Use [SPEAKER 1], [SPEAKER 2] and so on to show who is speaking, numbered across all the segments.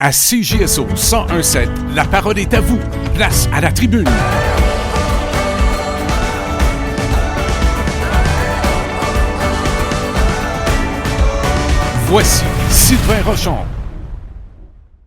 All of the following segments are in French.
[SPEAKER 1] À CJSO 101.7, la parole est à vous. Place à la tribune. Voici Sylvain Rochon.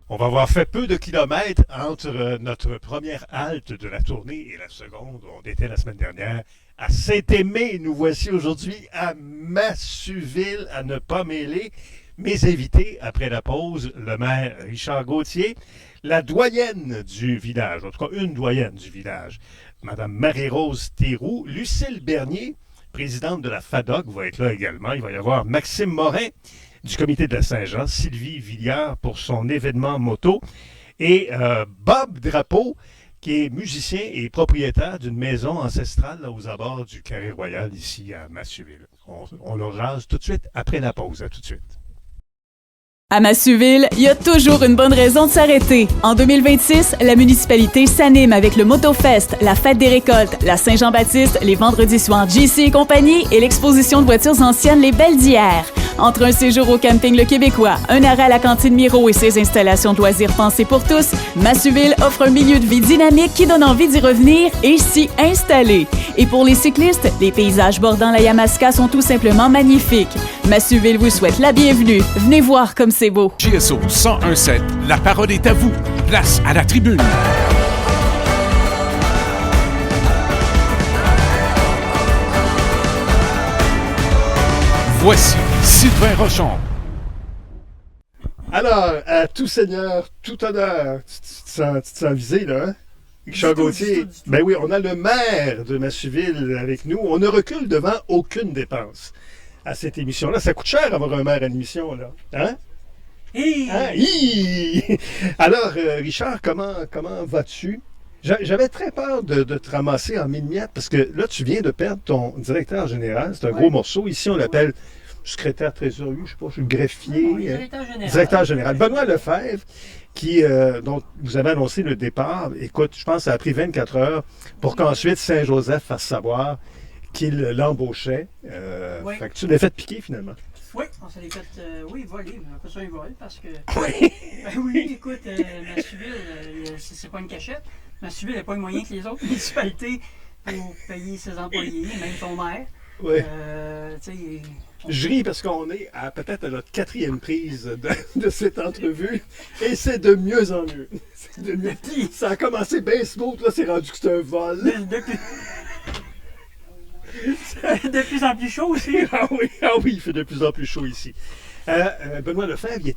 [SPEAKER 2] On va avoir fait peu de kilomètres entre notre première halte de la tournée et la seconde. On était la semaine dernière à Saint-Aimé. Nous voici aujourd'hui à Massuville, à ne pas mêler. Mes invités, après la pause, le maire Richard Gauthier, la doyenne du village, en tout cas une doyenne du village, Mme Marie-Rose Théroux, Lucille Bernier, présidente de la FADOC, va être là également. Il va y avoir Maxime Morin, du comité de la Saint-Jean, Sylvie Villiard pour son événement moto, et Bob Drapeau, qui est musicien et propriétaire d'une maison ancestrale là, aux abords du Carré Royal, ici à Massuville. On le rase tout de suite après la pause. À tout de suite.
[SPEAKER 3] À Massuville, il y a toujours une bonne raison de s'arrêter. En 2026, la municipalité s'anime avec le MotoFest, la Fête des récoltes, la Saint-Jean-Baptiste, les vendredis soirs JC et compagnie et l'exposition de voitures anciennes Les Belles d'hier. Entre un séjour au camping Le Québécois, un arrêt à la cantine Miro et ses installations de loisirs pensées pour tous, Massuville offre un milieu de vie dynamique qui donne envie d'y revenir et s'y installer. Et pour les cyclistes, les paysages bordant la Yamaska sont tout simplement magnifiques. Massuville vous souhaite la bienvenue. Venez voir comme c'est beau.
[SPEAKER 1] CJSO 101.7, la parole est à vous. Place à la tribune. Voici Sylvain Rochon.
[SPEAKER 2] Alors, à tout seigneur, tout honneur, tu te sens visé, là, hein? Richard Gauthier, ben oui, on a le maire de Massuville avec nous. On ne recule devant aucune dépense à cette émission-là. Ça coûte cher avoir un maire à l'émission, là. Hein? Hein? Alors, Richard, comment vas-tu? J'avais très peur de te ramasser en mille miettes parce que là, tu viens de perdre ton directeur général. C'est un gros morceau. Ici, on l'appelle secrétaire trésorier, je ne sais pas, je suis le greffier. Directeur général. Benoît Lefebvre, dont vous avez annoncé le départ. Écoute, je pense que ça a pris 24 heures pour qu'ensuite Saint-Joseph fasse savoir qu'il l'embauchait. Fait que tu l'as fait piquer finalement.
[SPEAKER 4] Oui, on s'est fait voler, mais on peut ça un vol parce que.
[SPEAKER 2] Oui.
[SPEAKER 4] Ben oui, écoute, Massuville, c'est pas une cachette. Massuville n'a pas les moyens que les autres municipalités pour payer ses employés, même son maire.
[SPEAKER 2] Oui.
[SPEAKER 4] Tu sais.
[SPEAKER 2] Je ris parce qu'on est peut-être à notre quatrième prise de cette entrevue et c'est de mieux en mieux. Ça a commencé bien smooth, là, c'est rendu que c'est un vol.
[SPEAKER 4] De plus en plus chaud aussi.
[SPEAKER 2] Ah oui, il fait de plus en plus chaud ici. Benoît Lefebvre, il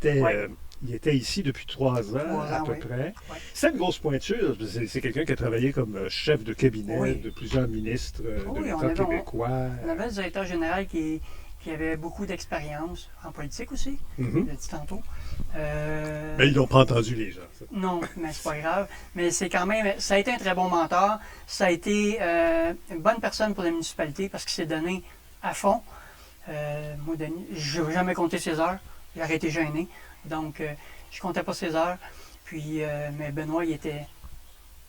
[SPEAKER 2] était ici depuis 3 ans à peu près. Ouais. C'est une grosse pointure. C'est quelqu'un qui a travaillé comme chef de cabinet de plusieurs ministres de l'État québécois.
[SPEAKER 4] On avait le directeur général qui avait beaucoup d'expérience en politique aussi, je l'ai dit tantôt.
[SPEAKER 2] Mais ils n'ont pas entendu les gens. Ça.
[SPEAKER 4] Non, mais c'est pas grave. Mais c'est quand même, ça a été un très bon mentor. Ça a été une bonne personne pour la municipalité parce qu'il s'est donné à fond. Moi, je n'ai jamais compté ses heures. J'ai arrêté gêné. Donc, je ne comptais pas ses heures. Puis, mais Benoît, il était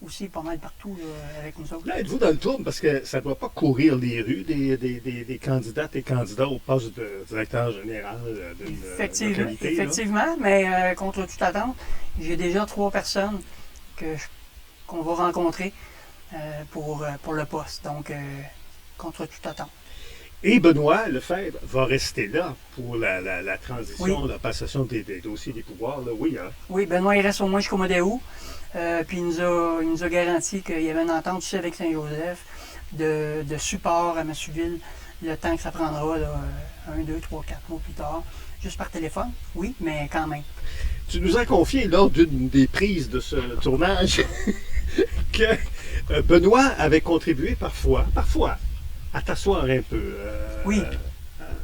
[SPEAKER 4] aussi pas mal partout là, avec nous autres.
[SPEAKER 2] Là, êtes-vous dans le tour parce que ça ne doit pas courir les rues des candidates et candidats au poste de directeur général d'une localité.
[SPEAKER 4] Effectivement, là. Mais contre toute attente, j'ai déjà 3 personnes qu'on va rencontrer pour le poste. Donc, contre toute attente.
[SPEAKER 2] Et Benoît Lefebvre va rester là pour la transition, la passation des dossiers des pouvoirs. Là. Oui, hein?
[SPEAKER 4] Oui, Benoît, il reste au moins jusqu'au mois d'août. Puis il nous a garanti qu'il y avait une entente aussi avec Saint-Joseph de support à Massuville le temps que ça prendra, là, 1, 2, 3, 4 mois plus tard. Juste par téléphone, oui, mais quand même.
[SPEAKER 2] Tu nous as confié lors d'une des prises de ce tournage que Benoît avait contribué parfois, à t'asseoir un peu.
[SPEAKER 4] Oui.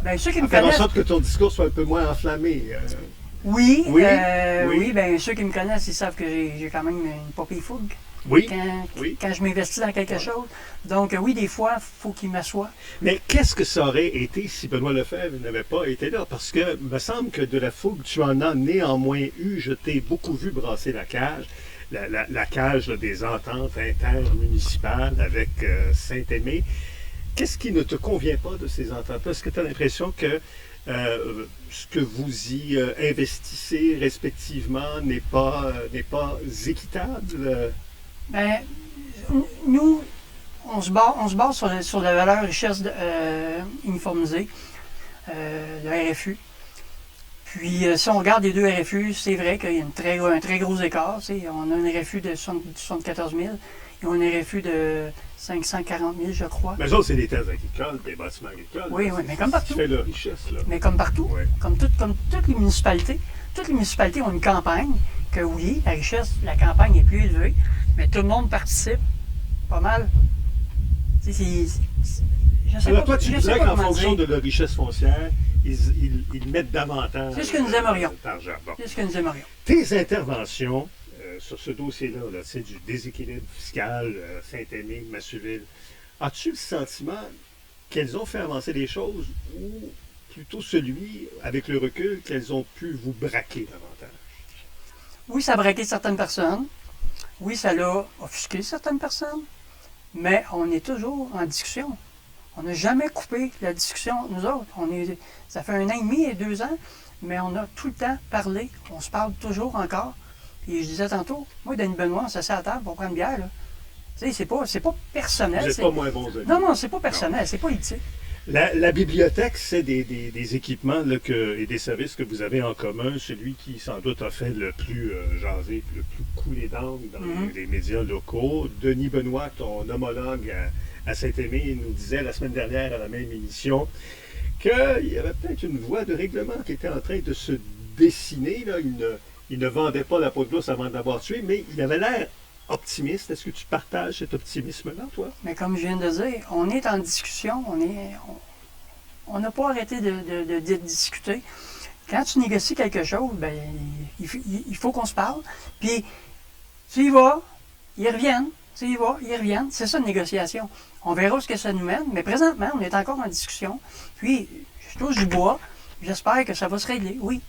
[SPEAKER 4] Ben, ceux qui
[SPEAKER 2] me connaissent. Faire en sorte que ton discours soit un peu moins enflammé.
[SPEAKER 4] Oui, ben, ceux qui me connaissent, ils savent que j'ai quand même une pas pire fougue.
[SPEAKER 2] Oui.
[SPEAKER 4] Quand je m'investis dans quelque chose. Donc, oui, des fois, il faut qu'il m'assoie.
[SPEAKER 2] Mais qu'est-ce que ça aurait été si Benoît Lefebvre n'avait pas été là? Parce que, il me semble que de la fougue, tu en as néanmoins eu. Je t'ai beaucoup vu brasser la cage. La cage là, des ententes intermunicipales avec Saint-Aimé. Qu'est-ce qui ne te convient pas de ces ententes-là? Est-ce que tu as l'impression que ce que vous y investissez respectivement n'est pas équitable?
[SPEAKER 4] Ben, nous, on se base sur la valeur richesse uniformisée, le RFU. Puis, si on regarde les deux RFU, c'est vrai qu'il y a un très gros écart. On a un RFU de 74 000 et un RFU de 540 000, je crois.
[SPEAKER 2] Mais ça, c'est des terres agricoles, des bâtiments agricoles.
[SPEAKER 4] Oui, mais comme partout.
[SPEAKER 2] Ça fait leur richesse, là.
[SPEAKER 4] Mais comme partout,
[SPEAKER 2] Ouais.
[SPEAKER 4] comme toutes les municipalités ont une campagne, que oui, la richesse, la campagne est plus élevée, mais tout le monde participe pas mal. Je sais
[SPEAKER 2] Alors,
[SPEAKER 4] pas,
[SPEAKER 2] toi, tu
[SPEAKER 4] je sais
[SPEAKER 2] disais
[SPEAKER 4] pas
[SPEAKER 2] qu'en
[SPEAKER 4] comment
[SPEAKER 2] fonction
[SPEAKER 4] dire.
[SPEAKER 2] de leur richesse foncière, ils mettent davantage
[SPEAKER 4] C'est ce que nous aimerions.
[SPEAKER 2] d'argent. Bon.
[SPEAKER 4] C'est ce que nous aimerions.
[SPEAKER 2] Tes interventions sur ce dossier-là, c'est du déséquilibre fiscal, Saint-Aimé, Massuville, as-tu le sentiment qu'elles ont fait avancer les choses ou plutôt celui, avec le recul, qu'elles ont pu vous braquer davantage?
[SPEAKER 4] Oui, ça a braqué certaines personnes. Oui, ça l'a offusqué certaines personnes. Mais on est toujours en discussion. On n'a jamais coupé la discussion, nous autres. Ça fait 1 an et demi et 2 ans, mais on a tout le temps parlé. On se parle toujours encore. Puis je disais tantôt, moi, Denis Benoît, on s'assied à la table pour prendre une bière. Là. Tu sais, c'est pas personnel.
[SPEAKER 2] Vous n'êtes pas moins bons amis.
[SPEAKER 4] Non, c'est pas personnel, c'est politique.
[SPEAKER 2] La bibliothèque, c'est des équipements là, et des services que vous avez en commun. Celui qui, sans doute, a fait le plus jasé, le plus couler d'angles dans les médias locaux. Denis Benoit, ton homologue à Saint-Aimé, nous disait la semaine dernière à la même émission qu'il y avait peut-être une voie de règlement qui était en train de se dessiner. Là. Il ne vendait pas la peau de l'ours avant de l'avoir tué, mais il avait l'air optimiste. Est-ce que tu partages cet optimisme-là, toi?
[SPEAKER 4] Mais comme je viens de dire, on est en discussion, on n'a pas arrêté de discuter. Quand tu négocies quelque chose, ben, il faut qu'on se parle. Puis, tu y vas, ils reviennent. Tu y vas, ils reviennent. C'est ça une négociation. On verra où ce que ça nous mène, mais présentement, on est encore en discussion. Puis, je touche du bois. J'espère que ça va se régler, oui.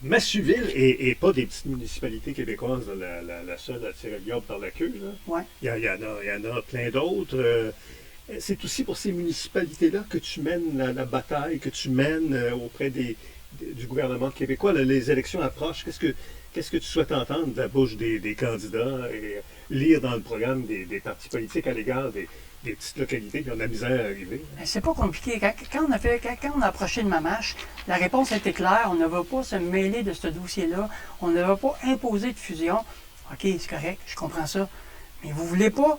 [SPEAKER 2] Massuville et pas des petites municipalités québécoises, la seule à tirer le diable par la queue. Là.
[SPEAKER 4] Ouais.
[SPEAKER 2] Il y en a plein d'autres. C'est aussi pour ces municipalités-là que tu mènes la bataille, que tu mènes auprès du gouvernement québécois. Là, les élections approchent. Qu'est-ce que tu souhaites entendre de la bouche des candidats et lire dans le programme des partis politiques à l'égard des petites localités qui ont de la misère à arriver?
[SPEAKER 4] C'est pas compliqué. Quand on a approché de Mamache, la réponse était claire. On ne va pas se mêler de ce dossier-là. On ne va pas imposer de fusion. OK, c'est correct, je comprends ça. Mais vous ne voulez pas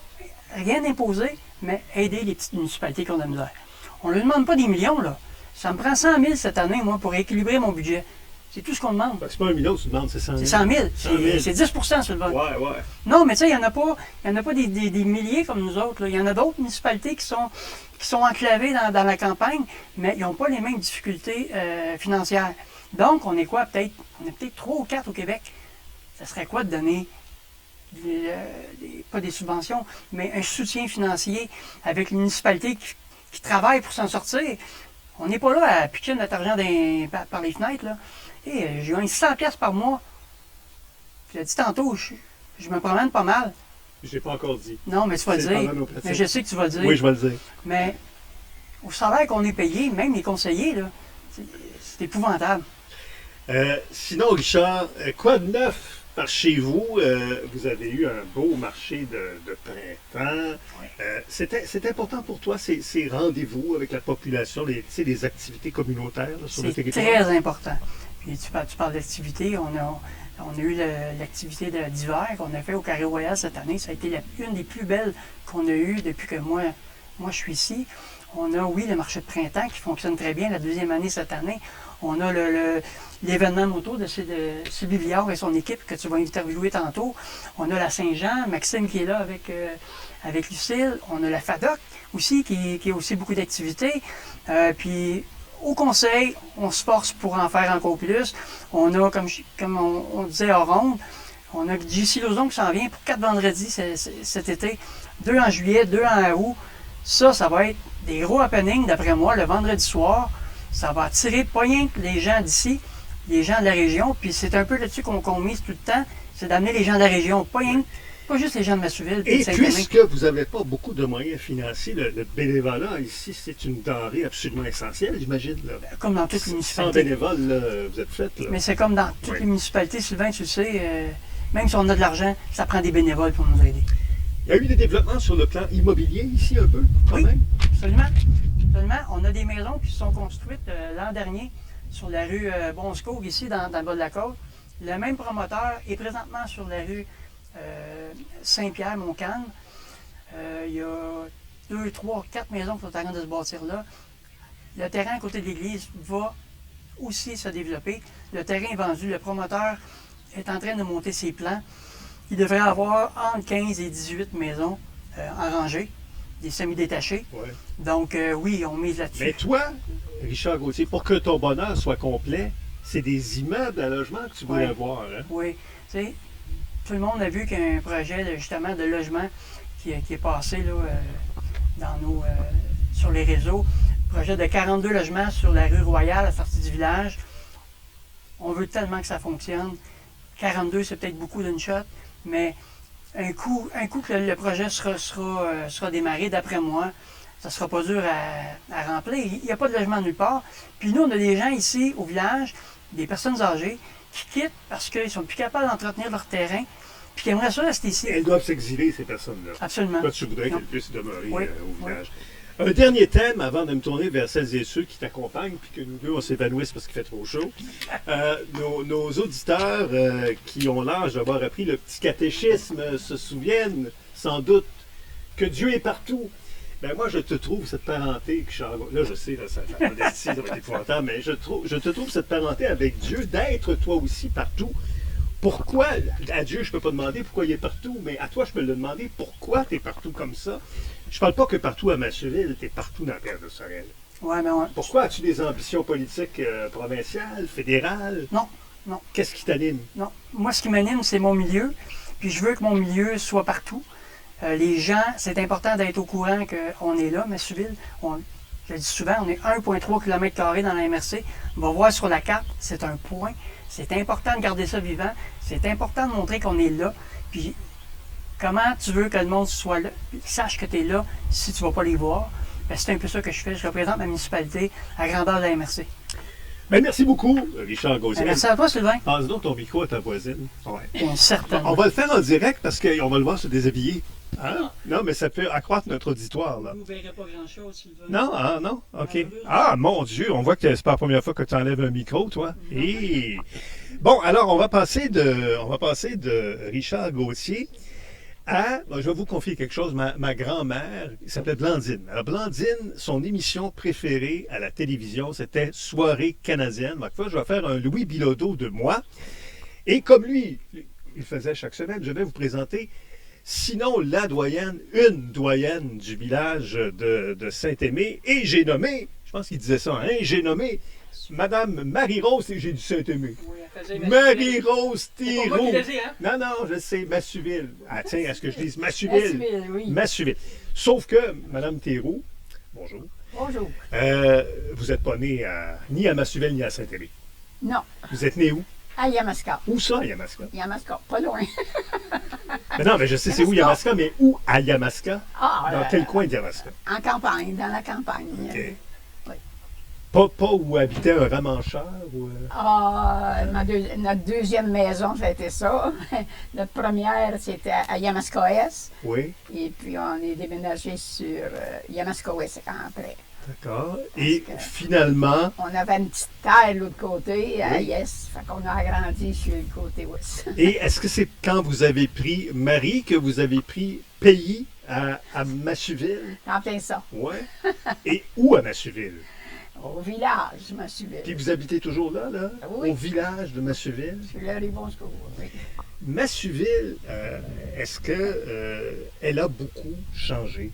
[SPEAKER 4] rien imposer, mais aider les petites municipalités qui ont de la misère. On ne leur demande pas des millions, là. Ça me prend 100 000 cette année, moi, pour équilibrer mon budget. C'est tout ce qu'on demande.
[SPEAKER 2] C'est pas 1 million que tu demandes, c'est 100 000.
[SPEAKER 4] C'est 100 000.
[SPEAKER 2] 100 000.
[SPEAKER 4] C'est 10 sur le vote.
[SPEAKER 2] Ouais.
[SPEAKER 4] Non, mais tu sais, il n'y en a pas des milliers comme nous autres. Là. Il y en a d'autres municipalités qui sont enclavées dans la campagne, mais ils n'ont pas les mêmes difficultés financières. Donc, on est peut-être 3 ou 4 au Québec. Ça serait quoi de donner, pas des subventions, mais un soutien financier avec les municipalités qui travaillent pour s'en sortir? On n'est pas là à piquer notre argent par les fenêtres, là. Et je gagne 100 pièces par mois. Je l'ai dit tantôt, je me promène pas mal.
[SPEAKER 2] Je l'ai pas encore dit.
[SPEAKER 4] Non, mais tu vas le dire. Mais je sais que tu vas le dire.
[SPEAKER 2] Oui, je vais le dire.
[SPEAKER 4] Mais au salaire qu'on est payé, même les conseillers, là, c'est épouvantable.
[SPEAKER 2] Sinon, Richard, quoi de neuf par chez vous? Vous avez eu un beau marché de printemps.
[SPEAKER 4] Oui.
[SPEAKER 2] C'est important pour toi, ces rendez-vous avec la population, les activités communautaires là, sur le
[SPEAKER 4] C'est
[SPEAKER 2] territoire?
[SPEAKER 4] très important. Puis tu parles d'activité. On a eu l'activité d'hiver qu'on a fait au Carré Royal cette année. Ça a été une des plus belles qu'on a eues depuis que moi je suis ici. On a, oui, le marché de printemps qui fonctionne très bien, la 2e année cette année. On a l'événement moto de Sylvie Viard et son équipe que tu vas interviewer tantôt. On a la Saint-Jean, Maxime qui est là avec Lucille. On a la FADOC aussi qui a aussi beaucoup d'activités. Puis au conseil, on se force pour en faire encore plus. On a, comme on disait à ronde, on a JC Lauzon qui s'en vient pour 4 vendredis cet été. 2 en juillet, 2 en août. Ça va être des gros happenings, d'après moi, le vendredi soir. Ça va attirer pas rien que les gens d'ici, les gens de la région. Puis c'est un peu là-dessus qu'on mise tout le temps, c'est d'amener les gens de la région. Pas rien Pas juste les gens de Massuville. puis
[SPEAKER 2] Et
[SPEAKER 4] de Saint-Domingue.
[SPEAKER 2] puisque vous n'avez pas beaucoup de moyens financiers, le bénévolat ici, c'est une denrée absolument essentielle, j'imagine. Là.
[SPEAKER 4] Comme dans toutes les
[SPEAKER 2] Sans
[SPEAKER 4] municipalités.
[SPEAKER 2] bénévoles, là, vous êtes fait. Là.
[SPEAKER 4] Mais c'est comme dans toutes
[SPEAKER 2] Oui.
[SPEAKER 4] les municipalités, Sylvain, tu le sais, même si on a de l'argent, ça prend des bénévoles pour nous aider.
[SPEAKER 2] Il y a eu des développements sur le plan immobilier ici un peu, quand
[SPEAKER 4] Oui.
[SPEAKER 2] même.
[SPEAKER 4] Absolument. Absolument. On a des maisons qui se sont construites l'an dernier sur la rue Bonscourt, ici, dans le bas de la côte. Le même promoteur est présentement sur la rue Saint-Pierre-Montcalm. Il y a 2, 3, 4 maisons qui sont en train de se bâtir là. Le terrain à côté de l'église va aussi se développer. Le terrain est vendu. Le promoteur est en train de monter ses plans. Il devrait avoir entre 15 et 18 maisons en rangée, des semi-détachées.
[SPEAKER 2] Ouais.
[SPEAKER 4] Donc, oui, on mise
[SPEAKER 2] Mais
[SPEAKER 4] là-dessus.
[SPEAKER 2] toi, Richard Gauthier, pour que ton bonheur soit complet, c'est des immeubles à logement que tu voulais
[SPEAKER 4] Ouais.
[SPEAKER 2] avoir. Hein?
[SPEAKER 4] Oui. Tu sais, tout le monde a vu qu'il y a un projet justement de logement qui est passé là, sur les réseaux. Projet de 42 logements sur la rue Royale, à la sortie du village. On veut tellement que ça fonctionne. 42, c'est peut-être beaucoup d'une shot, mais un coup que le projet sera démarré, d'après moi, ça ne sera pas dur à remplir. Il n'y a pas de logement nulle part. Puis nous, on a des gens ici au village, des personnes âgées, qui quittent parce qu'ils ne sont plus capables d'entretenir leur terrain, puis qui aimeraient ça rester ici.
[SPEAKER 2] Elles doivent s'exiler, ces personnes-là.
[SPEAKER 4] Absolument.
[SPEAKER 2] Toi, tu voudrais
[SPEAKER 4] Non.
[SPEAKER 2] qu'elles puissent demeurer
[SPEAKER 4] Oui.
[SPEAKER 2] au village. Un dernier thème avant de me tourner vers celles et ceux qui t'accompagnent, puis que nous deux, on s'évanouisse parce qu'il fait trop chaud. Nos auditeurs qui ont l'âge d'avoir appris le petit catéchisme se souviennent sans doute que Dieu est partout. Ben moi, je te trouve cette parenté, Richard. Là, je sais, là, la modestie, ça va être épouvantable, mais je te trouve cette parenté avec Dieu, d'être toi aussi partout. Pourquoi, à Dieu, je ne peux pas demander pourquoi il est partout, mais à toi, je peux le demander pourquoi tu es partout comme ça. Je parle pas que partout à Massuville, tu es partout dans la terre de Sorel.
[SPEAKER 4] Ouais, mais on-
[SPEAKER 2] Pourquoi as-tu des ambitions politiques provinciales, fédérales?
[SPEAKER 4] Non, non.
[SPEAKER 2] Qu'est-ce qui t'anime?
[SPEAKER 4] Non. Moi, ce qui m'anime, c'est mon milieu. Puis je veux que mon milieu soit partout. Les gens, c'est important d'être au courant qu'on est là, Massuville. Je le dis souvent, on est 1,3 km² dans la MRC. On va voir sur la carte, c'est un point. C'est important de garder ça vivant. C'est important de montrer qu'on est là. Puis comment tu veux que le monde soit là, sache que tu es là si tu ne vas pas les voir? Ben, c'est un peu ça que je fais. Je représente ma municipalité à grandeur de la MRC.
[SPEAKER 2] Ben, merci beaucoup, Richard Gauthier.
[SPEAKER 4] Ben, merci à toi, Sylvain.
[SPEAKER 2] Passe donc ton micro à ta voisine. Ouais.
[SPEAKER 4] Bien certain.
[SPEAKER 2] On va le faire en direct parce qu'on va le voir se déshabiller. Hein? Non, mais ça peut accroître notre auditoire. Là.
[SPEAKER 4] Vous ne verrez pas grand-chose, Sylvain.
[SPEAKER 2] Non, ah, non, OK. Ah, mon Dieu, on voit que c'est pas la première fois que tu enlèves un micro, toi. Et... Bon, alors, on va passer de Richard Gauthier à... Bon, je vais vous confier quelque chose. Ma grand-mère, elle s'appelait Blandine. Alors, Blandine, son émission préférée à la télévision, c'était Soirée canadienne. Donc, je vais faire un Louis Bilodeau de moi. Et comme lui, il faisait chaque semaine, je vais vous présenter... Sinon, la doyenne, une doyenne du village de Saint-Aimé. Et j'ai nommé, je pense qu'il disait ça, hein, j'ai nommé Madame Marie-Rose, et j'ai dit Saint-Aimé.
[SPEAKER 4] Oui, elle faisait
[SPEAKER 2] Marie-Rose
[SPEAKER 4] C'est pas moi
[SPEAKER 2] Thiraud.
[SPEAKER 4] qui l'ai dit, hein?
[SPEAKER 2] Non, non, je sais, Massuville. Ah, tiens, est-ce que je dis Massuville?
[SPEAKER 5] Massuville, oui.
[SPEAKER 2] Massuville. Sauf que, Madame Thiraud, bonjour,
[SPEAKER 5] Bonjour.
[SPEAKER 2] vous n'êtes pas née ni à Massuville ni à Saint-Aimé.
[SPEAKER 5] Non,
[SPEAKER 2] Vous êtes né où?
[SPEAKER 5] à Yamaska.
[SPEAKER 2] Où ça, à Yamaska?
[SPEAKER 5] Yamaska, pas loin.
[SPEAKER 2] Mais non, mais je sais c'est où Yamaska, mais où à Yamaska?
[SPEAKER 5] Ah,
[SPEAKER 2] Dans quel coin de Yamaska?
[SPEAKER 5] En campagne, dans la campagne.
[SPEAKER 2] OK.
[SPEAKER 5] Oui.
[SPEAKER 2] Pas où habitait un ramancheur? Ou,
[SPEAKER 5] Ah, notre deuxième maison, ça a été ça. Notre première, c'était à Yamaska-Est.
[SPEAKER 2] Oui,
[SPEAKER 5] Et puis, on est déménagé sur Yamaska-Ouest après.
[SPEAKER 2] d'accord. Et
[SPEAKER 5] que-
[SPEAKER 2] finalement,
[SPEAKER 5] On avait une petite terre de l'autre côté, à Yes. Fait qu'on a agrandi sur le côté ouest.
[SPEAKER 2] et est-ce que c'est quand vous avez pris Marie que vous avez pris pays à Massuville?
[SPEAKER 5] En plein ça.
[SPEAKER 2] Oui. Et où à Massuville?
[SPEAKER 5] Au village, je me suis
[SPEAKER 2] Puis vous habitez toujours là, là?
[SPEAKER 5] Oui.
[SPEAKER 2] Au village de Massuville?
[SPEAKER 5] Sur le Ribon-Scour, oui.
[SPEAKER 2] Massuville, est-ce que elle a beaucoup changé?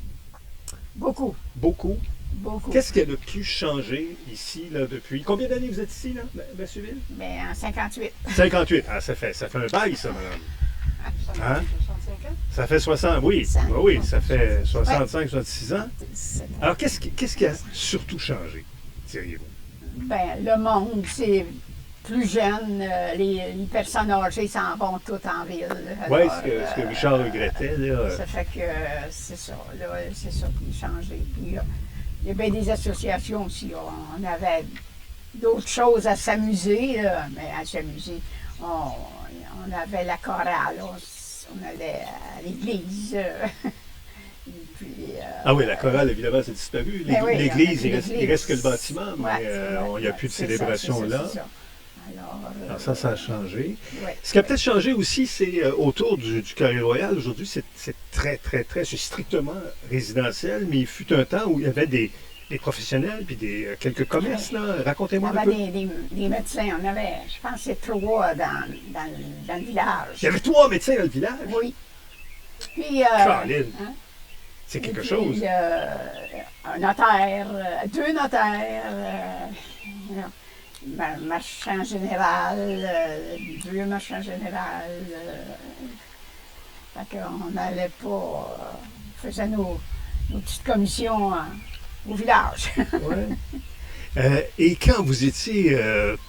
[SPEAKER 5] Beaucoup,
[SPEAKER 2] Beaucoup?
[SPEAKER 5] beaucoup.
[SPEAKER 2] Qu'est-ce qu'elle a pu changer ici, là, depuis... Combien d'années vous êtes ici, là, Massuville?
[SPEAKER 5] Mais en 58.
[SPEAKER 2] 58. Ah, ça fait un bail, ça, madame. Hein?
[SPEAKER 4] 65 ans?
[SPEAKER 2] Ça fait 60, oui. Oui, ça fait 65, 66 ans. Alors, qu'est-ce qui a surtout changé, diriez-vous?
[SPEAKER 5] Ben, le monde s'est plus jeunes, les personnes âgées s'en vont toutes en ville.
[SPEAKER 2] Oui,
[SPEAKER 5] Alors,
[SPEAKER 2] ce que Richard regrettait. Là.
[SPEAKER 5] Ça fait que c'est ça, là, c'est ça qui a changé. Puis, il y a bien des associations aussi. On avait d'autres choses à s'amuser, là, mais à s'amuser. On avait la chorale, on allait à l'église. Et puis,
[SPEAKER 2] Ah oui, la chorale, évidemment, c'est disparu.
[SPEAKER 5] Ben oui,
[SPEAKER 2] L'église,
[SPEAKER 5] il y a
[SPEAKER 2] il reste que le bâtiment, mais
[SPEAKER 5] Ouais,
[SPEAKER 2] il n'y a plus de
[SPEAKER 5] c'est
[SPEAKER 2] célébration
[SPEAKER 5] ça,
[SPEAKER 2] là.
[SPEAKER 5] c'est ça. Alors,
[SPEAKER 2] Ça a changé.
[SPEAKER 5] ouais.
[SPEAKER 2] Ce qui a peut-être changé aussi, c'est autour du Carré Royal. Aujourd'hui, c'est très, c'est strictement résidentiel, mais il fut un temps où il y avait des professionnels puis quelques commerces. Là. Racontez-moi
[SPEAKER 5] On
[SPEAKER 2] un peu.
[SPEAKER 5] avait des médecins, on avait, je pense, c'est 3 dans le village.
[SPEAKER 2] Il y avait 3 médecins dans le village.
[SPEAKER 5] Oui. Puis,
[SPEAKER 2] Caroline,
[SPEAKER 5] hein?
[SPEAKER 2] c'est quelque
[SPEAKER 5] Et puis,
[SPEAKER 2] chose.
[SPEAKER 5] un notaire, 2 notaires, marchand général, 2 marchands général. Fait qu'on n'allait pas, on faisait nos petites commissions au village.
[SPEAKER 2] Ouais. Et quand vous étiez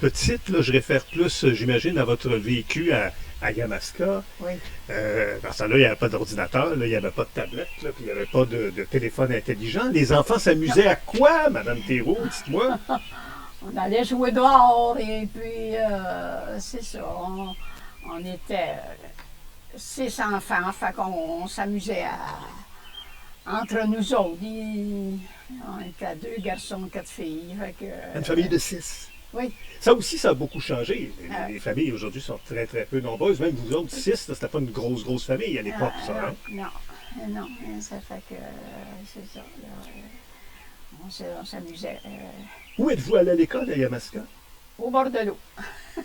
[SPEAKER 2] petite, là, je réfère plus, j'imagine, à votre vécu à Yamaska.
[SPEAKER 5] Oui.
[SPEAKER 2] Dans ce temps-là, il n'y avait pas d'ordinateur, là, il n'y avait pas de tablette, là, puis il n'y avait pas de téléphone intelligent. Les enfants s'amusaient à quoi, Madame Thérault, dites-moi?
[SPEAKER 5] On allait jouer dehors et puis c'est ça. On était 6 enfants, fait qu'on s'amusait entre nous autres. On était 2 garçons, 4 filles. Fait que,
[SPEAKER 2] Une famille de 6.
[SPEAKER 5] Oui.
[SPEAKER 2] Ça aussi, ça a beaucoup changé. Les familles aujourd'hui sont très, très peu nombreuses. Même vous autres, 6, c'était pas une grosse famille à l'époque, ça. Hein?
[SPEAKER 5] Non, ça fait que c'est ça. Là, on s'amusait.
[SPEAKER 2] Où êtes-vous allé à l'école à Yamaska?
[SPEAKER 5] Au bord de l'eau.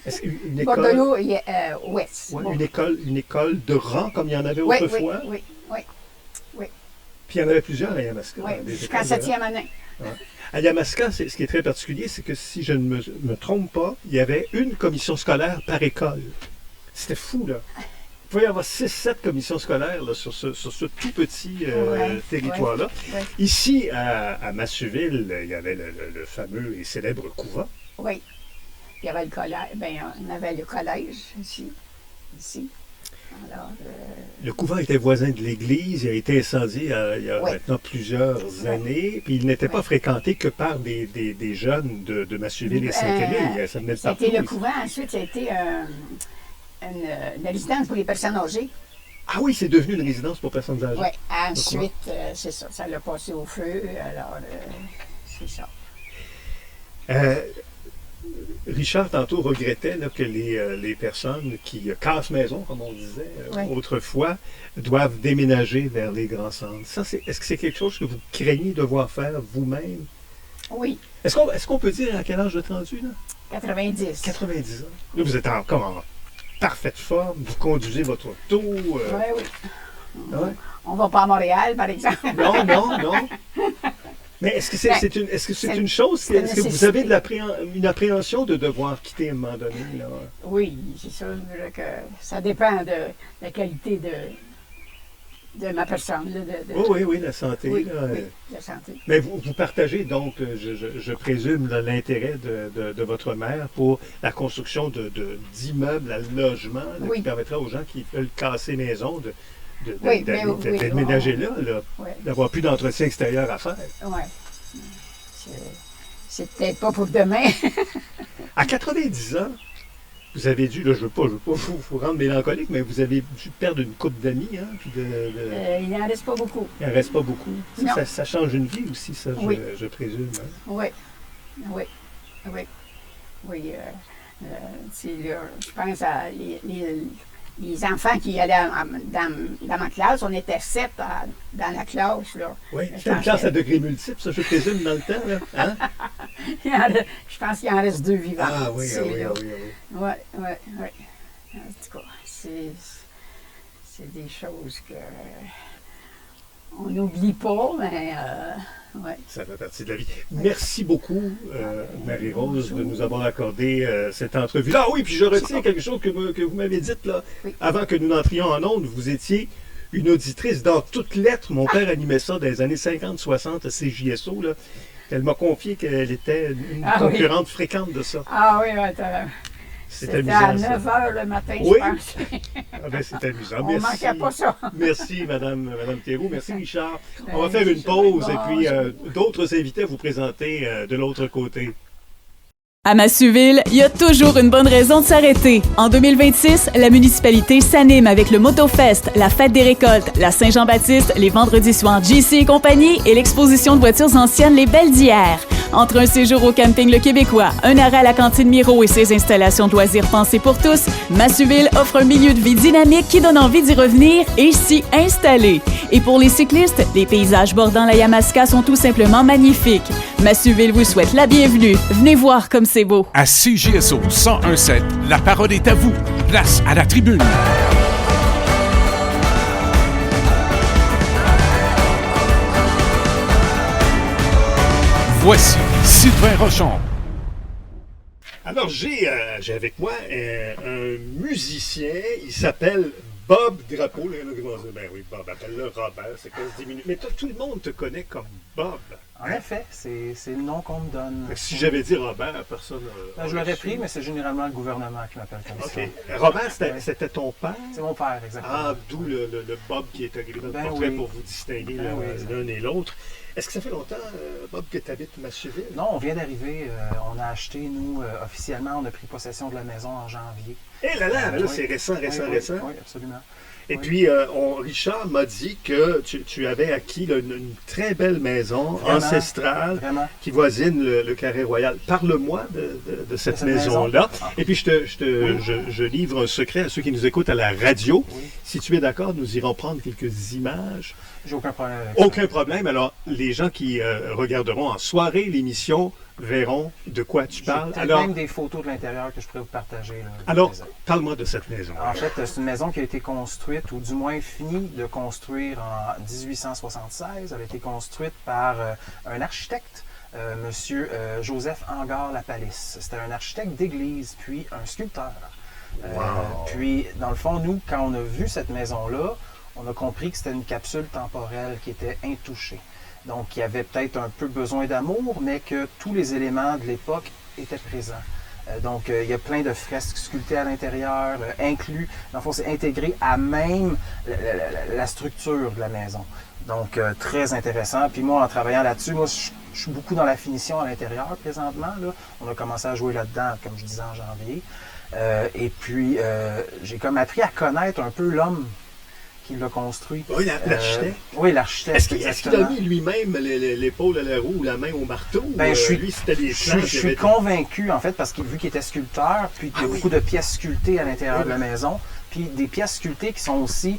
[SPEAKER 2] Est-ce qu'une
[SPEAKER 5] Au bord de
[SPEAKER 2] école,
[SPEAKER 5] l'eau, ouest.
[SPEAKER 2] ouais,
[SPEAKER 5] Bon.
[SPEAKER 2] une école de rang comme il y en avait
[SPEAKER 5] Oui,
[SPEAKER 2] autrefois?
[SPEAKER 5] oui.
[SPEAKER 2] Puis il y en avait plusieurs à Yamaska.
[SPEAKER 5] Oui,
[SPEAKER 2] des
[SPEAKER 5] jusqu'en
[SPEAKER 2] écoles de rang.
[SPEAKER 5] 7e année.
[SPEAKER 2] À Yamaska, ce qui est très particulier, c'est que si je ne me trompe pas, il y avait une commission scolaire par école. C'était fou, là. Il pouvait y avoir 6-7 commissions scolaires là, sur ce tout petit territoire-là.
[SPEAKER 5] Ouais.
[SPEAKER 2] Ici, à Massuville, il y avait le fameux et célèbre couvent.
[SPEAKER 5] Oui. Il y avait le collège. Ben, on avait le collège ici. Alors,
[SPEAKER 2] Le couvent était voisin de l'église, il a été incendié il y a
[SPEAKER 5] Oui.
[SPEAKER 2] maintenant plusieurs années, puis il n'était pas fréquenté que par des jeunes de Massuville et Saint-Émile. Ça venait de partout.
[SPEAKER 5] c'était le couvent. Ensuite, ça a été une résidence pour les personnes âgées.
[SPEAKER 2] Ah oui, c'est devenu une résidence pour personnes âgées.
[SPEAKER 5] Oui. Ensuite, c'est ça. Ça l'a passé au feu. Alors, c'est ça.
[SPEAKER 2] Richard, tantôt, regrettait là, que les personnes qui cassent maison, comme on disait autrefois, doivent déménager vers les grands centres. Ça, est-ce que c'est quelque chose que vous craignez devoir faire vous-même?
[SPEAKER 5] Oui.
[SPEAKER 2] Est-ce qu'on peut dire à quel âge vous êtes rendu, là?
[SPEAKER 5] 90.
[SPEAKER 2] 90 ans. Là, vous êtes encore en parfaite forme, vous conduisez votre auto.
[SPEAKER 5] Oui.
[SPEAKER 2] Ouais.
[SPEAKER 5] On va pas à Montréal, par exemple.
[SPEAKER 2] Non. Mais est-ce que c'est une chose? Est-ce que vous avez une appréhension de devoir quitter à un moment donné? Là?
[SPEAKER 5] Oui, c'est sûr que ça dépend de la qualité de ma personne.
[SPEAKER 2] Oui, la santé.
[SPEAKER 5] Oui,
[SPEAKER 2] là.
[SPEAKER 5] la santé.
[SPEAKER 2] Mais vous partagez donc, je présume, l'intérêt de votre mère pour la construction d'immeubles à logement là, qui permettra aux gens qui veulent casser maison de déménager là, d'avoir plus d'entretien extérieur à faire.
[SPEAKER 5] Oui. C'est peut-être pas pour demain.
[SPEAKER 2] À 90 ans, vous avez dû, là, je ne veux pas vous rendre mélancolique, mais vous avez dû perdre une couple d'amis, hein, puis
[SPEAKER 5] il n'en reste pas beaucoup.
[SPEAKER 2] Il n'en reste pas beaucoup. Ça change une vie aussi, ça,
[SPEAKER 5] Oui.
[SPEAKER 2] je présume. Hein?
[SPEAKER 5] Oui. Je pense à les enfants qui allaient dans ma classe. On était 7 dans la classe. Là.
[SPEAKER 2] Oui, c'était une classe à degrés multiples, ça, je présume, dans le temps. Là. Hein?
[SPEAKER 5] Je pense qu'il en reste 2 vivants.
[SPEAKER 2] Ah oui.
[SPEAKER 5] Oui. En tout cas, c'est des choses que on n'oublie pas, mais
[SPEAKER 2] ça fait partie de la vie. Merci beaucoup, Marie-Rose, de nous avoir accordé cette entrevue. Ah oui, puis je retiens quelque chose que vous m'avez dit là, avant que nous n'entrions en ondes. Vous étiez une auditrice dans toutes lettres. Mon père animait ça dans les années 50-60 à CJSO. Là. Elle m'a confié qu'elle était une concurrente fréquente de ça.
[SPEAKER 5] Ah oui,
[SPEAKER 2] C'est
[SPEAKER 5] C'était
[SPEAKER 2] amusant,
[SPEAKER 5] à
[SPEAKER 2] ça.
[SPEAKER 5] 9 h le matin,
[SPEAKER 2] Oui.
[SPEAKER 5] je pense.
[SPEAKER 2] Ah ben, c'est amusant.
[SPEAKER 5] On ne manquait pas ça.
[SPEAKER 2] Merci, Madame Théroux. Merci, Richard. On va
[SPEAKER 5] Ben,
[SPEAKER 2] faire une pause et
[SPEAKER 5] bon,
[SPEAKER 2] puis d'autres invités à vous présenter de l'autre côté.
[SPEAKER 3] À Massuville, il y a toujours une bonne raison de s'arrêter. En 2026, la municipalité s'anime avec le MotoFest, la Fête des récoltes, la Saint-Jean-Baptiste, les vendredis soirs JC et compagnie et l'exposition de voitures anciennes Les Belles d'hier. Entre un séjour au camping Le Québécois, un arrêt à la cantine Miro et ses installations de loisirs pensées pour tous, Massuville offre un milieu de vie dynamique qui donne envie d'y revenir et s'y installer. Et pour les cyclistes, les paysages bordant la Yamaska sont tout simplement magnifiques. Massuville vous souhaite la bienvenue. Venez voir comme c'est beau.
[SPEAKER 1] À CJSO 101.7, la parole est à vous. Place à la tribune. Voici Sylvain Rochon.
[SPEAKER 2] Alors, j'ai avec moi un musicien, il s'appelle Bob Drapeau. Là, ben oui, Bob, appelle-le Robert, c'est 10 minutes. Mais tout le monde te connaît comme Bob.
[SPEAKER 6] En effet, c'est le nom qu'on me donne.
[SPEAKER 2] Fait que si j'avais dit Robert, personne...
[SPEAKER 6] Ben, je l'aurais pris, mais c'est généralement le gouvernement qui m'appelle comme ça.
[SPEAKER 2] OK. Robert,
[SPEAKER 6] Ouais.
[SPEAKER 2] c'était ton père?
[SPEAKER 6] C'est mon père, exactement.
[SPEAKER 2] Ah, d'où le Bob qui est écrit dans le
[SPEAKER 6] Ben
[SPEAKER 2] portrait
[SPEAKER 6] oui.
[SPEAKER 2] pour vous distinguer
[SPEAKER 6] Ben oui,
[SPEAKER 2] l'un et l'autre. Est-ce que ça fait longtemps, Bob, que tu habites Massuville?
[SPEAKER 6] Non, on vient d'arriver. On a acheté, nous, officiellement, on a pris possession de la maison en janvier.
[SPEAKER 2] Eh là,
[SPEAKER 6] Oui.
[SPEAKER 2] c'est récent.
[SPEAKER 6] Oui, absolument.
[SPEAKER 2] Et
[SPEAKER 6] Oui.
[SPEAKER 2] puis, Richard m'a dit que tu avais acquis là, une très belle maison
[SPEAKER 6] Vraiment,
[SPEAKER 2] ancestrale
[SPEAKER 6] Vraiment.
[SPEAKER 2] qui voisine le Carré Royal. Parle-moi de cette
[SPEAKER 6] cette
[SPEAKER 2] maison-là.
[SPEAKER 6] maison. Ah.
[SPEAKER 2] Et puis, je livre un secret à ceux qui nous écoutent à la radio.
[SPEAKER 6] Oui.
[SPEAKER 2] Si tu es d'accord, nous irons prendre quelques images.
[SPEAKER 6] J'ai aucun problème avec ça.
[SPEAKER 2] Aucun problème. Alors, les gens qui regarderont en soirée l'émission verront de quoi tu
[SPEAKER 6] J'ai
[SPEAKER 2] parles.
[SPEAKER 6] peut-être
[SPEAKER 2] Alors,
[SPEAKER 6] même des photos de l'intérieur que je pourrais vous partager. Là,
[SPEAKER 2] alors parle-moi de cette maison.
[SPEAKER 6] En fait, c'est une maison qui a été construite, ou du moins finie de construire en 1876. Elle a été construite par un architecte, Monsieur Joseph Angar-Lapalisse. C'était un architecte d'église, puis un sculpteur. Puis, dans le fond, nous, quand on a vu cette maison-là, on a compris que c'était une capsule temporelle qui était intouchée. Donc, il y avait peut-être un peu besoin d'amour, mais que tous les éléments de l'époque étaient présents. Donc, il y a plein de fresques sculptées à l'intérieur, inclus. Dans le fond, c'est intégré à même la structure de la maison. Donc, très intéressant. Puis moi, en travaillant là-dessus, moi, je suis beaucoup dans la finition à l'intérieur présentement. Là. On a commencé à jouer là-dedans, comme je disais, en janvier. Et puis, j'ai comme appris à connaître un peu l'homme qui l'a construit.
[SPEAKER 2] Oui, l'architecte.
[SPEAKER 6] Oui, l'architecte.
[SPEAKER 2] Est-ce qu'il a
[SPEAKER 6] exactement.
[SPEAKER 2] mis lui-même l'épaule à la roue ou la main au marteau?
[SPEAKER 6] Ben,
[SPEAKER 2] Ou,
[SPEAKER 6] je suis-
[SPEAKER 2] lui, c'était des
[SPEAKER 6] Je
[SPEAKER 2] plans.
[SPEAKER 6] suis convaincu, en fait, parce que vu qu'il était sculpteur, puis il y a beaucoup de pièces sculptées à l'intérieur de la maison, puis des pièces sculptées qui sont aussi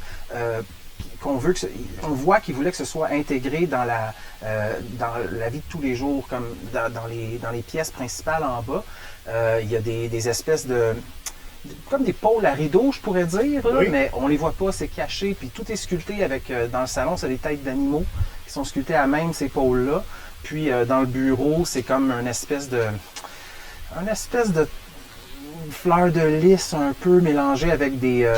[SPEAKER 6] qu'on veut on voit qu'il voulait que ce soit intégré dans la vie de tous les jours, comme dans les pièces principales en bas. Il y a des espèces de comme des pôles à rideaux, je pourrais dire, là,
[SPEAKER 2] Oui.
[SPEAKER 6] mais on les voit pas, c'est caché, puis tout est sculpté avec, dans le salon, c'est des têtes d'animaux qui sont sculptées à même ces pôles-là. Puis dans le bureau, c'est comme une espèce de fleur de lys un peu mélangée avec des...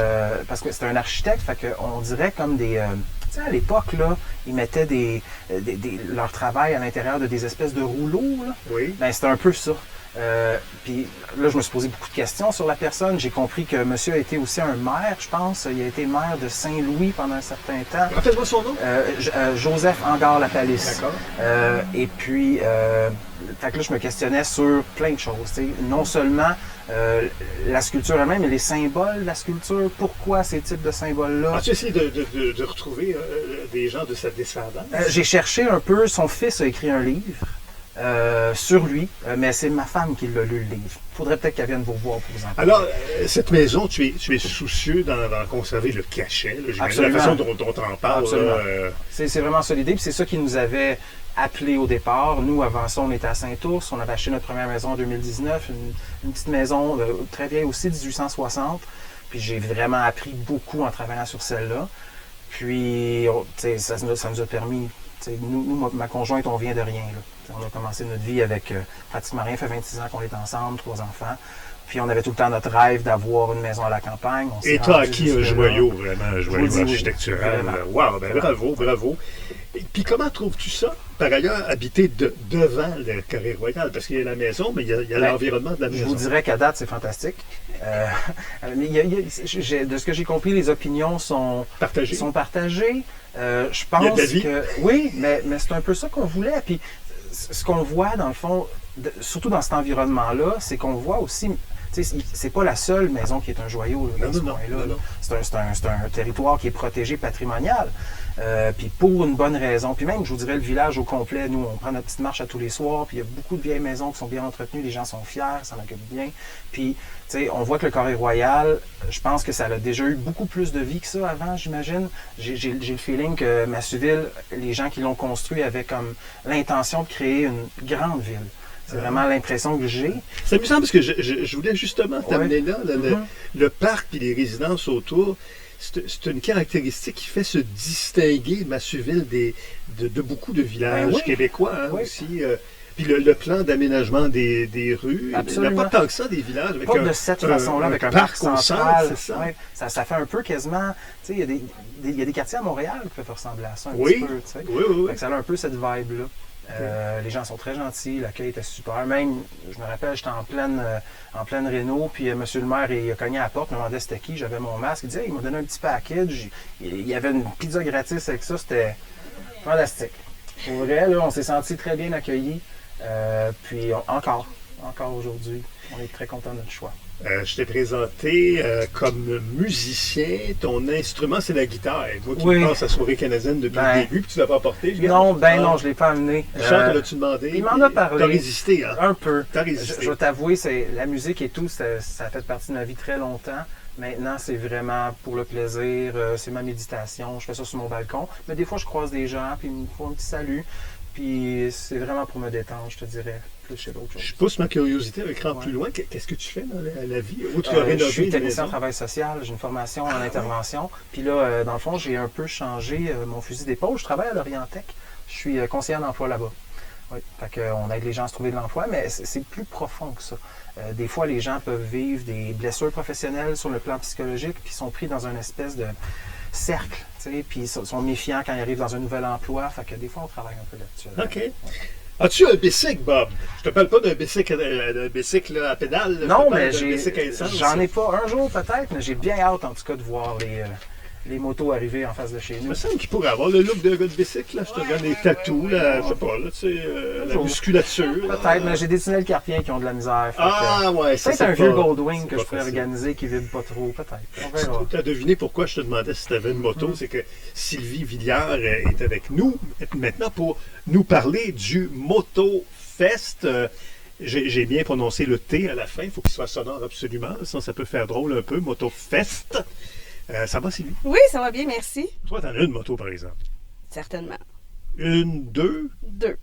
[SPEAKER 6] parce que c'est un architecte, fait qu'on dirait comme des... tu sais, à l'époque, là, ils mettaient leur travail à l'intérieur de des espèces de rouleaux, là.
[SPEAKER 2] Oui.
[SPEAKER 6] Ben, c'était un peu ça. Puis là, je me suis posé beaucoup de questions sur la personne. J'ai compris que monsieur a été aussi un maire, je pense. Il a été maire de Saint-Louis pendant un certain temps.
[SPEAKER 2] Rappelle-moi son nom.
[SPEAKER 6] Joseph Angar-Lapalisse.
[SPEAKER 2] D'accord.
[SPEAKER 6] Et puis, fait que là, je me questionnais sur plein de choses. Tu sais. Non seulement la sculpture elle-même, mais les symboles de la sculpture. Pourquoi ces types de symboles-là?
[SPEAKER 2] As-tu essayé de retrouver des gens de sa descendance?
[SPEAKER 6] J'ai cherché un peu. Son fils a écrit un livre. Sur lui, mais c'est ma femme qui l'a lu le livre. Il faudrait peut-être qu'elle vienne vous voir pour vous en parler.
[SPEAKER 2] Alors, cette maison, tu es soucieux d'en conserver le cachet. Là,
[SPEAKER 6] Absolument.
[SPEAKER 2] La façon dont on en parle.
[SPEAKER 6] Absolument.
[SPEAKER 2] Là,
[SPEAKER 6] C'est vraiment ça l'idée, puis c'est ça qui nous avait appelé au départ. Nous, avant ça, on était à Saint-Ours. On avait acheté notre première maison en 2019, une petite maison très vieille aussi, 1860. Puis j'ai vraiment appris beaucoup en travaillant sur celle-là. Puis, ça nous a permis... Nous, ma conjointe, on vient de rien. Là. On a commencé notre vie avec pratiquement rien. Ça fait 26 ans qu'on est ensemble, 3 enfants. Puis on avait tout le temps notre rêve d'avoir une maison à la campagne. On s'est
[SPEAKER 2] et tu as
[SPEAKER 6] rendu
[SPEAKER 2] acquis un
[SPEAKER 6] jusque-là.
[SPEAKER 2] joyau, vraiment, un
[SPEAKER 6] Je vous
[SPEAKER 2] joyau
[SPEAKER 6] le dis, oui.
[SPEAKER 2] architectural.
[SPEAKER 6] Vraiment.
[SPEAKER 2] Wow, ben bravo, bravo. Et puis comment trouves-tu ça? par ailleurs habité devant le Carré Royal, parce qu'il y a la maison, mais il y a l'environnement de la
[SPEAKER 6] Je
[SPEAKER 2] maison.
[SPEAKER 6] vous dirais qu'à date, c'est fantastique. Mais de ce que j'ai compris, les opinions sont
[SPEAKER 2] Partagé.
[SPEAKER 6] partagées. Je
[SPEAKER 2] Il y a de
[SPEAKER 6] pense
[SPEAKER 2] la vie.
[SPEAKER 6] que oui, mais c'est un peu ça qu'on voulait. Puis ce qu'on voit dans le fond, surtout dans cet environnement-là, c'est qu'on voit aussi. C'est pas la seule maison qui est un joyau là, dans ce coin-là.
[SPEAKER 2] non.
[SPEAKER 6] C'est un territoire qui est protégé patrimonial. Puis pour une bonne raison. Puis même, je vous dirais, le village au complet, nous, on prend notre petite marche à tous les soirs, puis il y a beaucoup de vieilles maisons qui sont bien entretenues, les gens sont fiers, s'en occupent bien. Puis, tu sais, on voit que le Carré Royal, je pense que ça a déjà eu beaucoup plus de vie que ça avant, j'imagine. J'ai le feeling que Massuville, les gens qui l'ont construit avaient comme l'intention de créer une grande ville. C'est vraiment l'impression que j'ai.
[SPEAKER 2] C'est amusant parce que je voulais justement t'amener là, le parc et les résidences autour. C'est une caractéristique qui fait se distinguer Massuville de beaucoup de villages québécois aussi. Puis le plan d'aménagement des rues,
[SPEAKER 6] Absolument.
[SPEAKER 2] il n'y a pas tant que ça des villages. Avec
[SPEAKER 6] pas de cette façon-là, avec un parc
[SPEAKER 2] au
[SPEAKER 6] central.
[SPEAKER 2] centre, c'est ça.
[SPEAKER 6] Ouais, ça fait un peu quasiment... Tu sais, il y a des quartiers à Montréal qui peuvent ressembler à ça un
[SPEAKER 2] Oui.
[SPEAKER 6] petit peu. Tu sais.
[SPEAKER 2] Oui.
[SPEAKER 6] Fait que ça a un peu cette vibe-là. Les gens sont très gentils, l'accueil était super. Même, je me rappelle, j'étais en pleine réno, puis M. le maire, il a cogné à la porte, me demandait c'était qui, j'avais mon masque. Il disait, il m'a donné un petit package, il y avait une pizza gratis avec ça, c'était fantastique. Pour vrai, là, on s'est senti très bien accueillis. Puis encore aujourd'hui, on est très contents de notre choix.
[SPEAKER 2] Je t'ai présenté comme musicien. Ton instrument, c'est la guitare. Moi qui passe à Soirée canadienne depuis le début, puis tu ne l'as pas apporté.
[SPEAKER 6] Non, je ne l'ai pas amené.
[SPEAKER 2] Richard, l'as-tu demandé?
[SPEAKER 6] Il m'en a parlé.
[SPEAKER 2] T'as résisté, hein?
[SPEAKER 6] Un peu.
[SPEAKER 2] T'as résisté.
[SPEAKER 6] Je vais t'avouer, la musique et tout, ça a fait partie de ma vie très longtemps. Maintenant, c'est vraiment pour le plaisir, c'est ma méditation. Je fais ça sur mon balcon. Mais des fois, je croise des gens, puis ils me font un petit salut. Puis c'est vraiment pour me détendre, je te dirais, plus chez d'autres choses.
[SPEAKER 2] Je pousse ma curiosité avec rang plus loin. Qu'est-ce que tu fais dans la vie?
[SPEAKER 6] Je suis technicien en travail social, j'ai une formation en intervention. Puis là, dans le fond, j'ai un peu changé mon fusil d'épaule. Je travaille à l'Orientec. Je suis conseiller d'emploi là-bas. Oui, fait qu'on aide les gens à se trouver de l'emploi, mais c'est plus profond que ça. Des fois, les gens peuvent vivre des blessures professionnelles sur le plan psychologique, puis sont pris dans une espèce de cercle, puis ils sont méfiants quand ils arrivent dans un nouvel emploi. Fait que des fois, on travaille un peu là-dessus.
[SPEAKER 2] OK. As-tu un bicycle, Bob? Je te parle pas d'un bicycle à pédale.
[SPEAKER 6] Non, mais j'en ai pas un jour peut-être, mais j'ai bien hâte en tout cas de voir les motos arriver en face de chez nous.
[SPEAKER 2] Il me semble qu'il pourrait avoir le look d'un gars de bicycle. Là. Je te regarde les tatous, là, je sais pas, là, la musculature.
[SPEAKER 6] Peut-être, mais j'ai des tunnels carpiens qui ont de la misère.
[SPEAKER 2] Ouais,
[SPEAKER 6] c'est un vieux Goldwing que je pourrais organiser qui ne vibre pas trop, peut-être.
[SPEAKER 2] Tu as deviné pourquoi je te demandais si tu avais une moto. C'est que Sylvie Villière est avec nous maintenant pour nous parler du Moto Fest. J'ai bien prononcé le T à la fin. Il faut qu'il soit sonore absolument. Sinon, ça peut faire drôle un peu. Moto Fest. Ça va, Sylvie?
[SPEAKER 7] Oui, ça va bien, merci.
[SPEAKER 2] Toi, t'en as une moto, par exemple.
[SPEAKER 7] Certainement.
[SPEAKER 2] Une, deux?
[SPEAKER 7] Deux.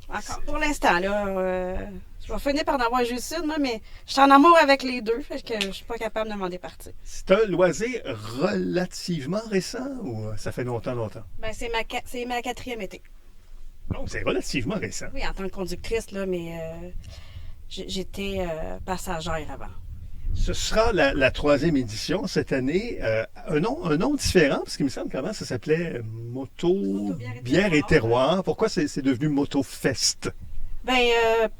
[SPEAKER 7] Encore. Pour l'instant, là, je vais finir par en avoir juste une, moi, mais je suis en amour avec les deux, fait que je suis pas capable de m'en départir.
[SPEAKER 2] C'est un loisir relativement récent ou ça fait longtemps?
[SPEAKER 7] Ben, c'est ma 4e été.
[SPEAKER 2] Non, c'est relativement récent.
[SPEAKER 7] Oui, en tant que conductrice, là, mais j'étais passagère avant.
[SPEAKER 2] Ce sera la 3e édition cette année. Un nom différent, parce qu'il me semble qu'avant, ça s'appelait Moto Bière et Terroir. Pourquoi c'est devenu Moto Fest?
[SPEAKER 7] Bien,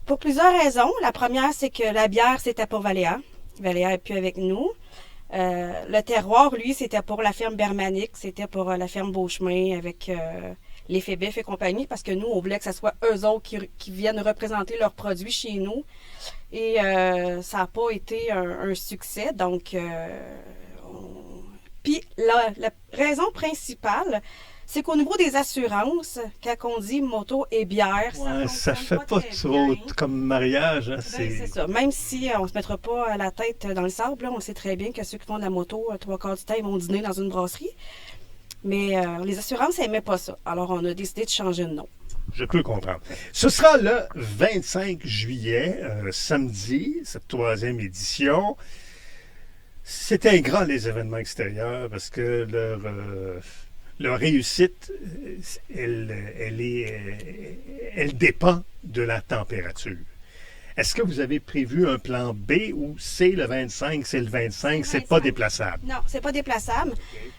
[SPEAKER 7] pour plusieurs raisons. La première, c'est que la bière, c'était pour Valéa. Valéa n'est plus avec nous. Le terroir, lui, c'était pour la ferme Bermanique. C'était pour la ferme Beauchemin avec les Fébef et compagnie, parce que nous, on voulait que ce soit eux autres qui viennent représenter leurs produits chez nous. Et ça n'a pas été un succès. Donc, Puis la raison principale, c'est qu'au niveau des assurances, quand on dit moto et bière,
[SPEAKER 2] ça fait pas trop comme mariage. Hein,
[SPEAKER 7] c'est ça. Même si on ne se mettra pas la tête dans le sable, là, on sait très bien que ceux qui font de la moto, 3/4 du temps, ils vont dîner dans une brasserie. Mais les assurances n'aimaient pas ça. Alors, on a décidé de changer de nom.
[SPEAKER 2] Je peux comprendre. Ce sera le 25 juillet, samedi, cette 3e édition. C'est ingrat, les événements extérieurs, parce que leur réussite, elle dépend de la température. Est-ce que vous avez prévu un plan B ou c'est le 25, c'est le 25, c'est pas
[SPEAKER 7] 25.
[SPEAKER 2] déplaçable?
[SPEAKER 7] Non, c'est pas déplaçable.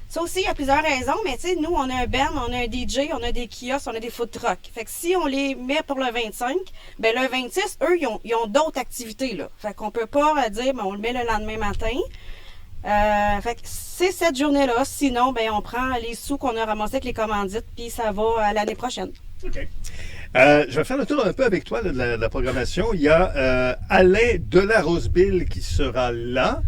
[SPEAKER 7] Ça aussi, il y a plusieurs raisons, mais tu sais, nous, on a un band, on a un DJ, on a des kiosques, on a des food trucks. Fait que si on les met pour le 25, ben le 26, eux, ils ont d'autres activités, là. Fait qu'on peut pas dire, ben, on le met le lendemain matin. Fait que c'est cette journée-là. Sinon, ben, on prend les sous qu'on a ramassés avec les commandites, puis ça va à l'année prochaine.
[SPEAKER 2] OK. Je vais faire le tour un peu avec toi là, de la programmation. Il y a Alain Delaroseville qui sera là.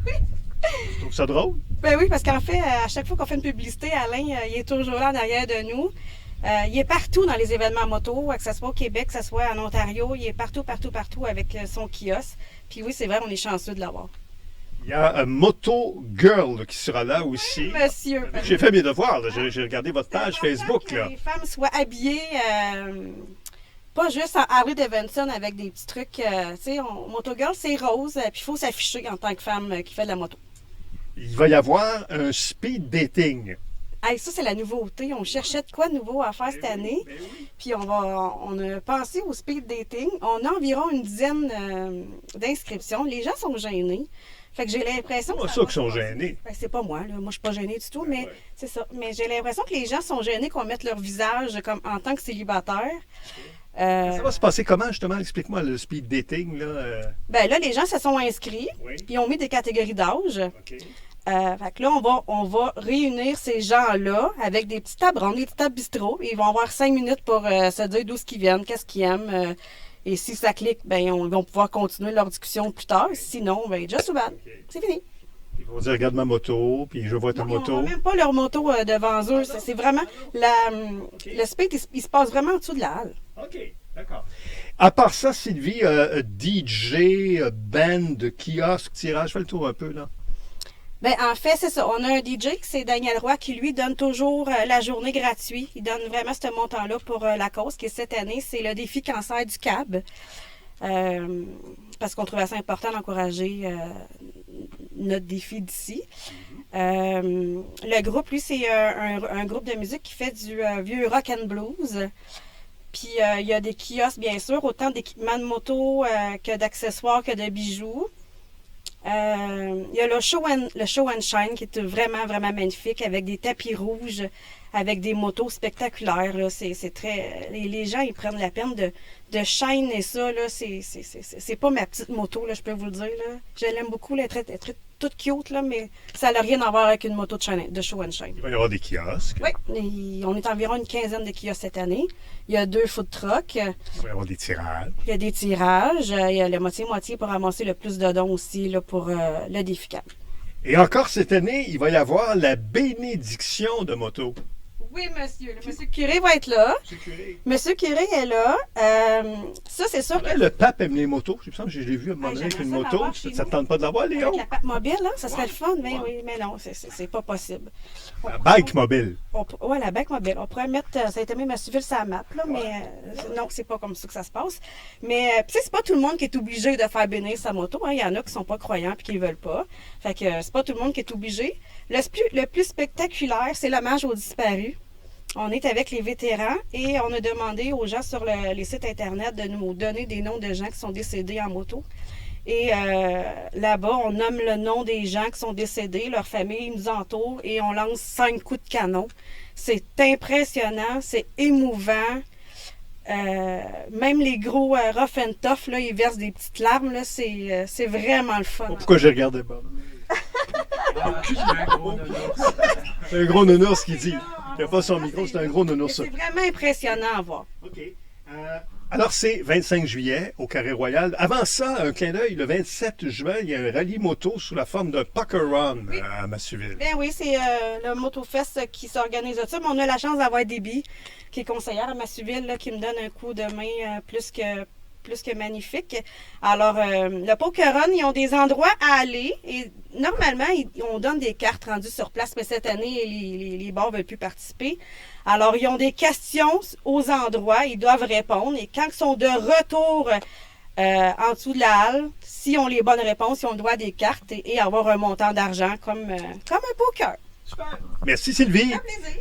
[SPEAKER 2] Je trouve ça drôle.
[SPEAKER 7] Ben oui, parce qu'en fait, à chaque fois qu'on fait une publicité, Alain, il est toujours là en arrière de nous. Il est partout dans les événements moto, que ce soit au Québec, que ce soit en Ontario. Il est partout avec son kiosque. Puis oui, c'est vrai, on est chanceux de l'avoir.
[SPEAKER 2] Il y a Moto Girl qui sera là aussi.
[SPEAKER 7] Oui, monsieur.
[SPEAKER 2] J'ai fait mes devoirs. Là. J'ai regardé votre page
[SPEAKER 7] C'est important
[SPEAKER 2] Facebook.
[SPEAKER 7] que
[SPEAKER 2] Là.
[SPEAKER 7] les femmes soient habillées, pas juste en Harley Davidson avec des petits trucs. Tu sais, Moto Girl, c'est rose, puis il faut s'afficher en tant que femme qui fait de la moto.
[SPEAKER 2] Il va y avoir un speed dating.
[SPEAKER 7] Hey, ça, c'est la nouveauté. On cherchait de quoi de nouveau à faire cette année. Puis on a pensé au speed dating. On a environ une dizaine d'inscriptions. Les gens sont gênés. Fait que j'ai l'impression
[SPEAKER 2] C'est pas
[SPEAKER 7] que
[SPEAKER 2] ça qu'ils sont gênés.
[SPEAKER 7] Ben, c'est pas moi, là. Moi, je suis pas gênée du tout, mais c'est ça. Mais j'ai l'impression que les gens sont gênés qu'on mette leur visage comme en tant que célibataire.
[SPEAKER 2] Ça va se passer comment, justement? Explique-moi le speed dating. Là,
[SPEAKER 7] Ben là, les gens se sont inscrits.
[SPEAKER 2] Oui.
[SPEAKER 7] Puis ils ont mis des catégories d'âge.
[SPEAKER 2] OK.
[SPEAKER 7] Fait que là, on va réunir ces gens-là avec des petites tables rondes, des petites tables bistrot. Ils vont avoir 5 minutes pour se dire d'où ils viennent, qu'est-ce qu'ils aiment. Et si ça clique, ben ils vont pouvoir continuer leur discussion plus tard. Sinon, ben just too bad. C'est fini.
[SPEAKER 2] Ils vont dire, regarde ma moto, puis je vois ta
[SPEAKER 7] Non,
[SPEAKER 2] moto.
[SPEAKER 7] Ils n'ont même pas leur moto devant eux. C'est vraiment... Le speed, il se passe vraiment en dessous de la halle.
[SPEAKER 2] OK, d'accord. À part ça, Sylvie, DJ, band, kiosque, tirage, fais le tour un peu, là.
[SPEAKER 7] Ben, en fait, c'est ça. On a un DJ, c'est Daniel Roy, qui lui donne toujours la journée gratuite. Il donne vraiment ce montant-là pour la cause, qui est cette année, c'est le défi cancer du CAB. Parce qu'on trouve assez important d'encourager notre défi d'ici. Le groupe, lui, c'est un groupe de musique qui fait du vieux rock and blues. Puis il y a des kiosques, bien sûr, autant d'équipements de moto que d'accessoires, que de bijoux. Il y a le show and Shine qui est vraiment, vraiment magnifique avec des tapis rouges, avec des motos spectaculaires. Là. C'est très... Les gens, ils prennent la peine de shine et ça. Là, c'est pas ma petite moto, là, je peux vous le dire. Là. Je l'aime beaucoup, elle est très toute cute, là, mais ça n'a rien à voir avec une moto de show and shine.
[SPEAKER 2] Il va y avoir des kiosques.
[SPEAKER 7] Oui, on est environ une quinzaine de kiosques cette année. Il y a 2 food trucks.
[SPEAKER 2] Il va y avoir des tirages.
[SPEAKER 7] Il y a des tirages. Il y a le moitié-moitié pour ramasser le plus de dons aussi là, pour le défi CAB.
[SPEAKER 2] Et encore cette année, il va y avoir la bénédiction de moto.
[SPEAKER 7] Oui, monsieur. Le monsieur curé va être là. Monsieur curé est là. Ça, c'est sûr que...
[SPEAKER 2] Le pape aime les motos. Je pense que je l'ai vu à un moment donné avec une moto. Ça ne te tente pas de l'avoir, Léon?
[SPEAKER 7] Avec la pape mobile, là, ça serait le fun. Mais oui, mais non, c'est pas possible.
[SPEAKER 2] La bike mobile.
[SPEAKER 7] Oui, la bike mobile. On pourrait mettre... ça a été même à suivre sa map, là, mais non, c'est pas comme ça que ça se passe. Mais, tu sais, c'est pas tout le monde qui est obligé de faire bénir sa moto. Hein. Il y en a qui sont pas croyants et qui veulent pas. Fait que c'est pas tout le monde qui est obligé. Le plus spectaculaire, c'est l'hommage aux disparus. On est avec les vétérans et on a demandé aux gens sur les sites Internet de nous donner des noms de gens qui sont décédés en moto. Et là-bas, on nomme le nom des gens qui sont décédés, leur famille nous entoure et on lance 5 coups de canon. C'est impressionnant, c'est émouvant. Même les gros rough and tough, là, ils versent des petites larmes. Là, c'est vraiment le fun.
[SPEAKER 2] Pourquoi j'ai regardé pas? C'est un gros nounours qui dit. Il n'a pas son micro, c'est un gros nounours.
[SPEAKER 7] C'est vraiment impressionnant à voir.
[SPEAKER 2] OK. Alors, c'est 25 juillet au Carré Royal. Avant ça, un clin d'œil, le 27 juin, il y a un rallye moto sous la forme d'un Pucker Run à Massuville.
[SPEAKER 3] Ben oui, c'est le MotoFest qui s'organise de ça. Mais on a la chance d'avoir Déby, qui est conseillère à Massuville, là, qui me donne un coup de main plus que magnifique. Alors, le Poker Run, ils ont des endroits à aller et normalement, on donne des cartes rendues sur place, mais cette année, les bars ne veulent plus participer. Alors, ils ont des questions aux endroits, ils doivent répondre et quand ils sont de retour en dessous de la halle, s'ils ont les bonnes réponses, ils ont le droit à des cartes et avoir un montant d'argent comme un poker.
[SPEAKER 2] Super. Merci Sylvie.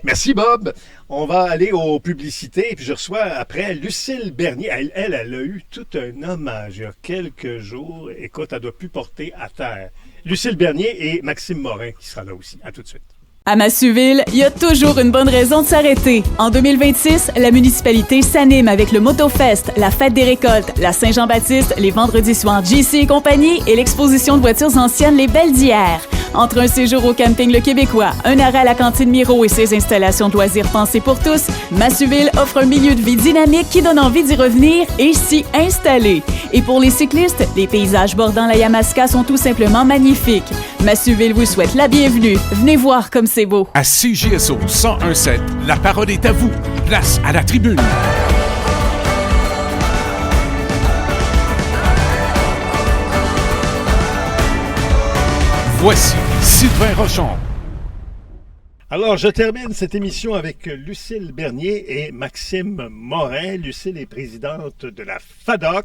[SPEAKER 2] Merci Bob. On va aller aux publicités. Puis je reçois après Lucille Bernier. Elle a eu tout un hommage il y a quelques jours. Écoute, elle doit plus porter à terre. Lucille Bernier et Maxime Morin qui sera là aussi. À tout de suite.
[SPEAKER 3] À Massuville, il y a toujours une bonne raison de s'arrêter. En 2026, la municipalité s'anime avec le MotoFest, la Fête des récoltes, la Saint-Jean-Baptiste, les vendredis soirs JC et compagnie et l'exposition de voitures anciennes Les Belles d'hier. Entre un séjour au camping Le Québécois, un arrêt à la cantine Miro et ses installations de loisirs pensées pour tous, Massuville offre un milieu de vie dynamique qui donne envie d'y revenir et s'y installer. Et pour les cyclistes, les paysages bordant la Yamaska sont tout simplement magnifiques. Massuville vous souhaite la bienvenue. Venez voir comme c'est beau.
[SPEAKER 1] À CJSO 1017, la parole est à vous. Place à la tribune. Voici Sylvain Rochon.
[SPEAKER 2] Alors, je termine cette émission avec Lucille Bernier et Maxime Morin. Lucille est présidente de la FADOC,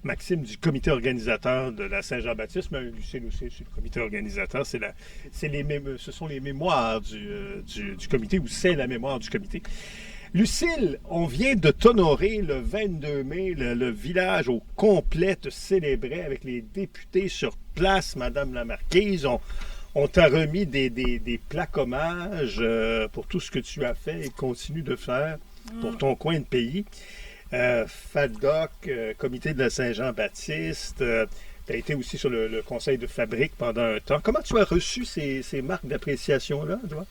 [SPEAKER 2] Maxime du comité organisateur de la Saint-Jean-Baptiste, mais Lucille aussi, c'est le comité organisateur. Ce sont les mémoires du comité, ou c'est la mémoire du comité. Lucille, on vient de t'honorer le 22 mai, le village au complet te célébrait avec les députés sur place, Madame la Marquise. On t'a remis des plaques hommages pour tout ce que tu as fait et continues de faire pour ton coin de pays. FADOC, comité de la Saint-Jean-Baptiste, tu as été aussi sur le conseil de fabrique pendant un temps. Comment tu as reçu ces marques d'appréciation-là, toi?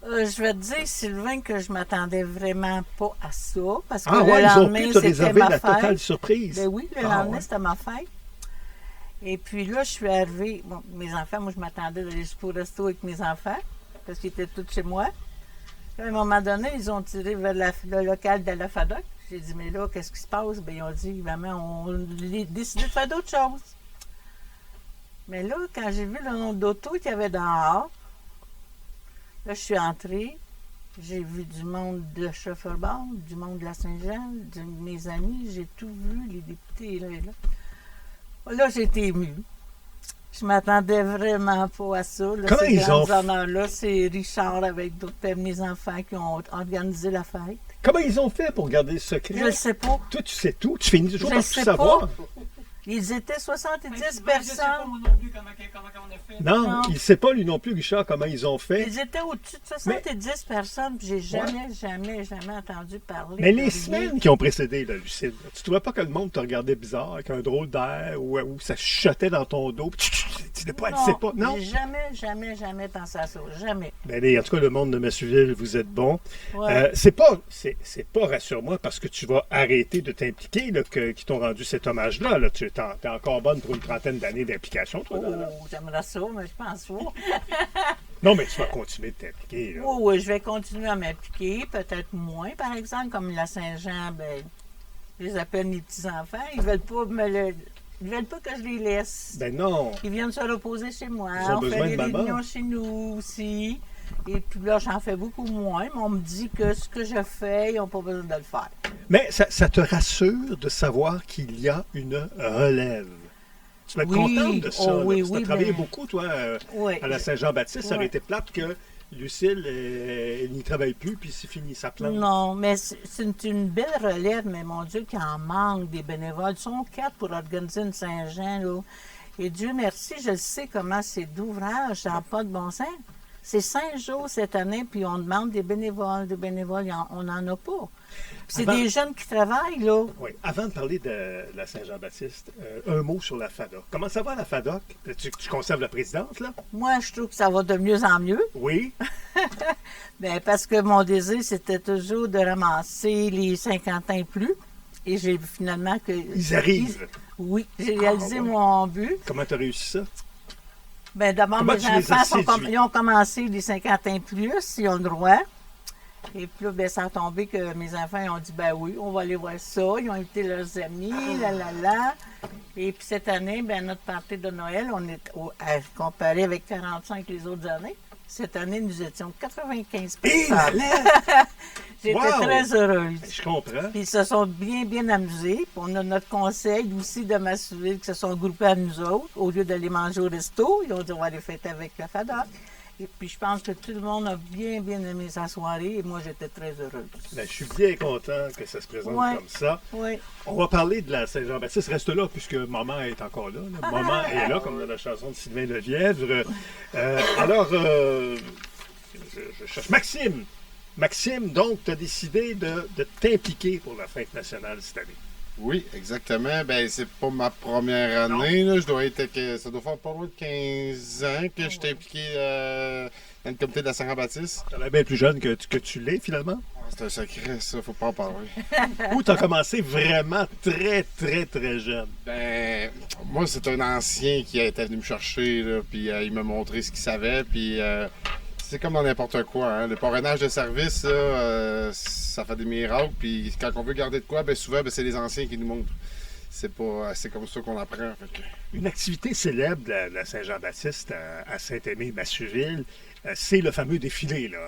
[SPEAKER 8] Je vais te dire, Sylvain, que je m'attendais vraiment pas à ça. Parce que
[SPEAKER 2] ouais,
[SPEAKER 8] le
[SPEAKER 2] ils ont
[SPEAKER 8] lendemain,
[SPEAKER 2] pu te
[SPEAKER 8] c'était
[SPEAKER 2] réserver
[SPEAKER 8] ma
[SPEAKER 2] la
[SPEAKER 8] fête.
[SPEAKER 2] totale surprise.
[SPEAKER 8] Ben oui, le lendemain,
[SPEAKER 2] ouais.
[SPEAKER 8] c'était ma fête. Et puis là, je suis arrivée. Bon, mes enfants, moi, je m'attendais d'aller jusqu'au resto avec mes enfants, parce qu'ils étaient tous chez moi. Puis, à un moment donné, ils ont tiré vers le local de la FADOC. J'ai dit, mais là, qu'est-ce qui se passe? Bien, ils ont dit, maman, on a décidé de faire d'autres choses. Mais là, quand j'ai vu le nombre d'autos qu'il y avait dehors, là, je suis entrée. J'ai vu du monde de chauffeur-bord, du monde de la Saint-Jean, de mes amis. J'ai tout vu, les députés là. Là, j'ai été émue. Je m'attendais vraiment pas à ça. Là,
[SPEAKER 2] Comment
[SPEAKER 8] ces
[SPEAKER 2] ils ont
[SPEAKER 8] grands honneurs-là, c'est Richard avec d'autres de mes enfants qui ont organisé la fête.
[SPEAKER 2] Comment ils ont fait pour garder le secret?
[SPEAKER 8] Je ne sais pas.
[SPEAKER 2] Toi, tu sais tout. Tu finis toujours
[SPEAKER 8] Je
[SPEAKER 2] par
[SPEAKER 8] sais
[SPEAKER 2] tout savoir.
[SPEAKER 8] pas. Ils étaient 70
[SPEAKER 4] Je sais
[SPEAKER 8] personnes.
[SPEAKER 4] pas moi non plus comment on a fait.
[SPEAKER 2] Non,
[SPEAKER 8] Non.
[SPEAKER 2] il ne sait pas lui non plus, Richard, comment ils ont fait.
[SPEAKER 8] Ils étaient au-dessus de 70 personnes, puis j'ai jamais entendu parler.
[SPEAKER 2] Mais
[SPEAKER 8] de
[SPEAKER 2] les
[SPEAKER 8] rien.
[SPEAKER 2] semaines qui ont précédé, là, Lucille, tu ne trouvais pas que le monde te regardait bizarre, avec un drôle d'air, ou ça chuchotait dans ton dos, puis tu ne sais pas, non?
[SPEAKER 8] J'ai jamais pensé à ça. Jamais.
[SPEAKER 2] Ben, en tout cas, le monde de Massuville, vous êtes bon.
[SPEAKER 8] Ouais.
[SPEAKER 2] C'est pas, rassure-moi, parce que tu vas arrêter de t'impliquer, là, qui t'ont rendu cet hommage-là. Là. Tu es encore bonne pour une trentaine d'années d'implication, toi. Là.
[SPEAKER 8] J'aimerais ça, mais je pense pas.
[SPEAKER 2] Non, mais tu vas continuer de t'impliquer. Là.
[SPEAKER 8] Oui, je vais continuer à m'impliquer, peut-être moins, par exemple, comme la Saint-Jean, ben, je les appelle mes petits-enfants, ils veulent pas ils veulent pas que je les laisse.
[SPEAKER 2] Ben non.
[SPEAKER 8] Ils viennent se reposer chez moi.
[SPEAKER 2] Ils ont
[SPEAKER 8] On
[SPEAKER 2] besoin
[SPEAKER 8] fait
[SPEAKER 2] de
[SPEAKER 8] des
[SPEAKER 2] maman.
[SPEAKER 8] réunions chez nous aussi. Et puis là, j'en fais beaucoup moins, mais on me dit que ce que je fais, ils n'ont pas besoin de le faire.
[SPEAKER 2] Mais ça te rassure de savoir qu'il y a une relève. Tu vas être
[SPEAKER 8] Oui.
[SPEAKER 2] contente de ça.
[SPEAKER 8] Oh,
[SPEAKER 2] là,
[SPEAKER 8] oui,
[SPEAKER 2] parce que tu
[SPEAKER 8] oui,
[SPEAKER 2] as travaillé
[SPEAKER 8] ben,
[SPEAKER 2] beaucoup, toi,
[SPEAKER 8] oui.
[SPEAKER 2] à la Saint-Jean-Baptiste. Ça aurait
[SPEAKER 8] Ouais.
[SPEAKER 2] été plate que Lucille, elle n'y travaille plus, puis c'est fini, ça plante.
[SPEAKER 8] Non, mais c'est une belle relève, mais mon Dieu, qu'il en manque des bénévoles. Ils sont 4 pour organiser une Saint-Jean, là. Et Dieu merci, je sais comment c'est d'ouvrage, ça n'a pas de bon sens. C'est 5 jours cette année, puis on demande des bénévoles, on n'en a pas. Puis c'est
[SPEAKER 2] Avant-
[SPEAKER 8] des jeunes qui travaillent, là.
[SPEAKER 2] Oui. Avant de parler de la Saint-Jean-Baptiste, un mot sur la FADOC. Comment ça va, la FADOC? Tu conserves la présidente, là?
[SPEAKER 8] Moi, je trouve que ça va de mieux en mieux.
[SPEAKER 2] Oui.
[SPEAKER 8] Bien, parce que mon désir, c'était toujours de ramasser les 50 ans et plus. Et j'ai vu finalement que...
[SPEAKER 2] Ils arrivent.
[SPEAKER 8] Oui, j'ai réalisé
[SPEAKER 2] ouais.
[SPEAKER 8] mon but.
[SPEAKER 2] Comment tu as réussi ça?
[SPEAKER 8] Bien, d'abord,
[SPEAKER 2] Comment
[SPEAKER 8] mes
[SPEAKER 2] tu les as
[SPEAKER 8] enfants
[SPEAKER 2] séduits?
[SPEAKER 8] ils ont commencé les 50 ans et plus, ils ont le droit. Et puis là, bien, ça a tombé que mes enfants ils ont dit, ben oui, on va aller voir ça. Ils ont invité leurs amis, là. Et puis cette année, bien, notre party de Noël, on est comparé avec 45 les autres années. Cette année, nous étions 95
[SPEAKER 2] Hé,
[SPEAKER 8] personnes.
[SPEAKER 2] là!
[SPEAKER 8] J'étais
[SPEAKER 2] Wow!
[SPEAKER 8] très heureuse.
[SPEAKER 2] Je comprends.
[SPEAKER 8] Puis ils se sont bien amusés. Puis on a notre conseil aussi de Massuville qui se sont groupés à nous autres. Au lieu d'aller manger au resto, ils ont dit on va aller fêter avec la FADOC. Et puis je pense que tout le monde a bien aimé sa soirée et moi j'étais très heureuse.
[SPEAKER 2] Ben, je suis bien content que ça se présente comme ça.
[SPEAKER 8] Oui.
[SPEAKER 2] On va parler de la Saint-Jean-Baptiste. Reste là, puisque Maman est encore là. Maman est là, comme dans la chanson de Sylvain Levièvre. Je cherche Maxime. Maxime, donc, tu as décidé de t'impliquer pour la fête nationale cette année.
[SPEAKER 9] Oui, exactement. Ben, c'est pas ma première année. Là. Ça doit faire pas loin de 15 ans que je suis impliqué dans le comité de la Saint-Jean-Baptiste.
[SPEAKER 2] Tu as l'air bien plus jeune que tu l'es, finalement.
[SPEAKER 9] C'est un secret, ça. Faut pas en parler.
[SPEAKER 2] Où tu as commencé vraiment très, très, très jeune?
[SPEAKER 9] Ben, moi, c'est un ancien qui était venu me chercher, là, puis il m'a montré ce qu'il savait, puis c'est comme dans n'importe quoi. Hein. Le parrainage de service, là, ça fait des miracles, puis quand on veut garder de quoi, ben souvent, ben, c'est les anciens qui nous montrent. C'est comme ça qu'on apprend. Fait que...
[SPEAKER 2] Une activité célèbre de la Saint-Jean-Baptiste à Saint-Aimé-Massuville, c'est le fameux défilé. Là.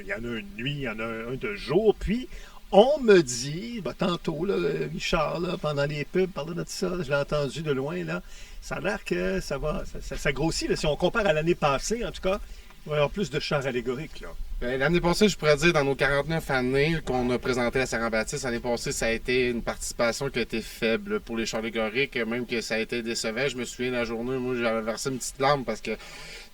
[SPEAKER 2] Il y en a une nuit, il y en a un de jour. Puis, on me dit, tantôt, là, Richard, là, pendant les pubs, parlait de ça, je l'ai entendu de loin, là, ça a l'air que ça grossit. Là. Si on compare à l'année passée, en tout cas, il va y avoir plus de chars allégoriques. Là.
[SPEAKER 9] L'année passée, je pourrais dire, dans nos 49 années qu'on a présenté à Saint-Jean-Baptiste, l'année passée, ça a été une participation qui a été faible pour les chars allégoriques, même que ça a été décevant. Je me souviens de la journée, moi, j'avais versé une petite larme parce que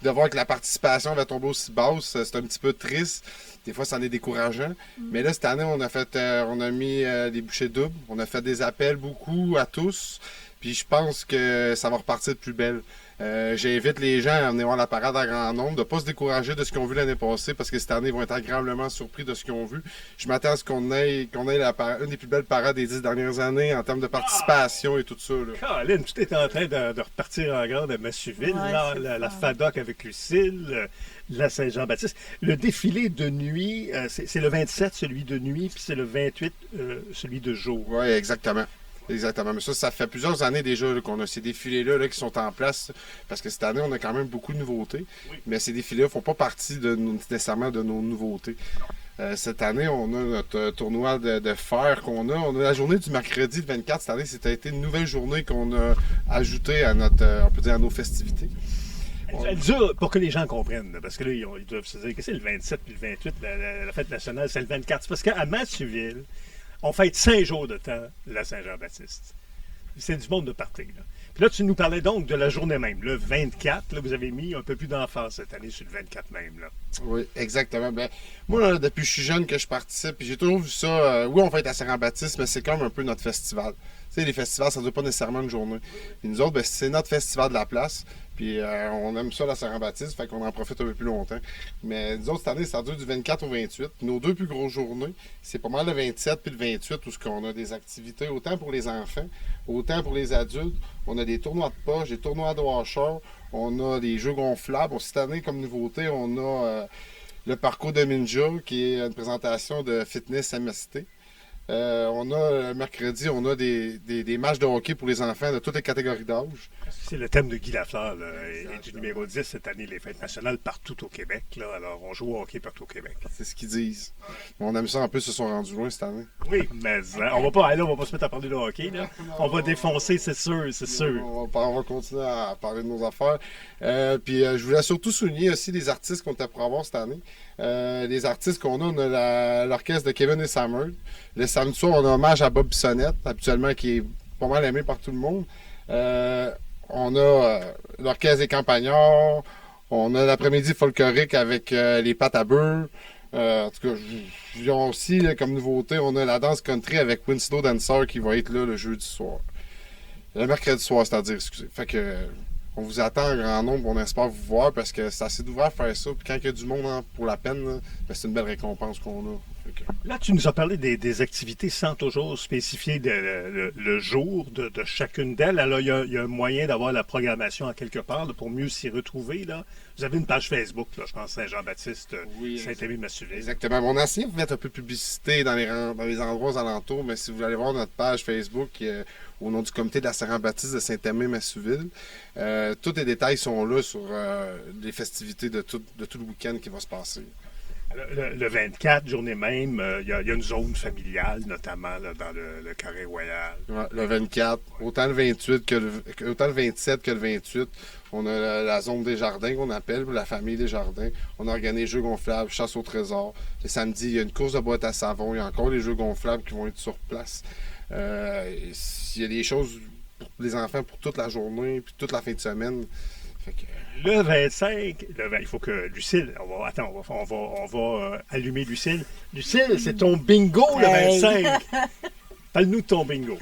[SPEAKER 9] de voir que la participation avait tombé aussi basse, c'est un petit peu triste. Des fois, ça en est décourageant. Mais là, cette année, on a mis des bouchées doubles. On a fait des appels beaucoup à tous. Puis je pense que ça va repartir de plus belle. J'invite les gens à venir voir la parade à grand nombre, de ne pas se décourager de ce qu'ils ont vu l'année passée, parce que cette année, ils vont être agréablement surpris de ce qu'ils ont vu. Je m'attends à ce qu'on ait une des plus belles parades des 10 dernières années en termes de participation et tout ça. Là.
[SPEAKER 2] Caroline, tout est en train de repartir en grande à Massuville, la FADOC avec Lucille, la Saint-Jean-Baptiste. Le défilé de nuit, c'est le 27, celui de nuit, puis c'est le 28, celui de jour.
[SPEAKER 9] Oui, exactement. Exactement. Mais ça fait plusieurs années déjà là, qu'on a ces défilés-là là, qui sont en place. Parce que cette année, on a quand même beaucoup de nouveautés. Oui. Mais ces défilés-là ne font pas partie nécessairement de nos nouveautés. Cette année, on a notre tournoi de fer qu'on a. On a la journée du mercredi le 24. Cette année, c'était une nouvelle journée qu'on a ajoutée à on peut dire à nos festivités.
[SPEAKER 2] Elle dure pour que les gens comprennent, parce que là, ils doivent se dire que c'est le 27 puis le 28, la fête nationale, c'est le 24. C'est parce qu'à Massuville, on fête 5 jours de temps la Saint-Jean-Baptiste. C'est du monde de party. Là. Puis là, tu nous parlais donc de la journée même. Le 24, là, vous avez mis un peu plus d'emphase cette année sur le 24 même. Là.
[SPEAKER 9] Oui, exactement. Ben, moi, là, depuis que je suis jeune que je participe, j'ai toujours vu ça. Oui, on fête la Saint-Jean-Baptiste, mais c'est comme un peu notre festival. Tu sais, les festivals, ça ne dure pas nécessairement une journée. Puis nous autres, ben, c'est notre festival de la place. Puis on aime ça, la Saint-Jean-Baptiste, fait qu'on en profite un peu plus longtemps. Mais nous autres, cette année, ça dure du 24 au 28. Puis nos deux plus grosses journées, c'est pas mal le 27 puis le 28 où on a des activités autant pour les enfants, autant pour les adultes. On a des tournois de poche, des tournois de washer, on a des jeux gonflables. Cette année, comme nouveauté, on a le parcours de Ninja, qui est une présentation de fitness MST. On a mercredi, on a des matchs de hockey pour les enfants de toutes les catégories d'âge.
[SPEAKER 2] C'est le thème de Guy Lafleur là, et du numéro 10 cette année, les fêtes nationales partout au Québec. Là, alors, on joue au hockey partout au Québec.
[SPEAKER 9] C'est ce qu'ils disent. On aime ça, en plus, ils se sont rendus loin cette année.
[SPEAKER 2] Oui, mais on va pas se mettre à parler de hockey. Là. On va défoncer, c'est sûr, c'est sûr.
[SPEAKER 9] On va continuer à parler de nos affaires. Puis je voulais surtout souligner aussi les artistes qu'on était pour avoir cette année. Les artistes qu'on a l'orchestre de Kevin et Summer. Le samedi soir, on a hommage à Bob Bissonnette, habituellement qui est pas mal aimé par tout le monde. On a l'orchestre des Campagnards. On a l'après-midi folklorique avec les pâtes à beurre. En tout cas, ils ont aussi, là, comme nouveauté, on a la danse country avec Winslow Dancer qui va être là le jeudi soir. Le mercredi soir, c'est-à-dire, excusez. Fait que on vous attend en grand nombre, on espère vous voir parce que c'est assez d'ouvert à faire ça. Puis quand il y a du monde pour la peine, là, ben, c'est une belle récompense qu'on a.
[SPEAKER 2] Là, tu nous as parlé des activités sans toujours spécifier le jour de chacune d'elles. Alors, il y a un moyen d'avoir la programmation à quelque part là, pour mieux s'y retrouver. Là. Vous avez une page Facebook, là, je pense, Saint-Jean-Baptiste,
[SPEAKER 9] oui,
[SPEAKER 2] Saint-Aimé-Massuville.
[SPEAKER 9] Exactement. On a essayé de mettre un peu de publicité dans les endroits alentours, mais si vous allez voir notre page Facebook au nom du comité de la Saint-Jean-Baptiste de Saint-Aimé-Massuville, tous les détails sont là sur les festivités de tout le week-end qui va se passer.
[SPEAKER 2] Le 24, journée même, il y a une zone familiale, notamment là, dans le Carré Royal.
[SPEAKER 9] Ouais, le 24, autant le 28 autant le 27 que le 28, on a la zone des jardins qu'on appelle, la famille des jardins. On organise des jeux gonflables, chasse au trésor. Le samedi, il y a une course de boîte à savon. Il y a encore des jeux gonflables qui vont être sur place. Il y a des choses pour les enfants pour toute la journée, puis toute la fin de semaine. Fait que,
[SPEAKER 2] Le 25, il faut que Lucille, on va allumer Lucille. Lucille, c'est ton bingo le 25. Parle-nous de ton bingo.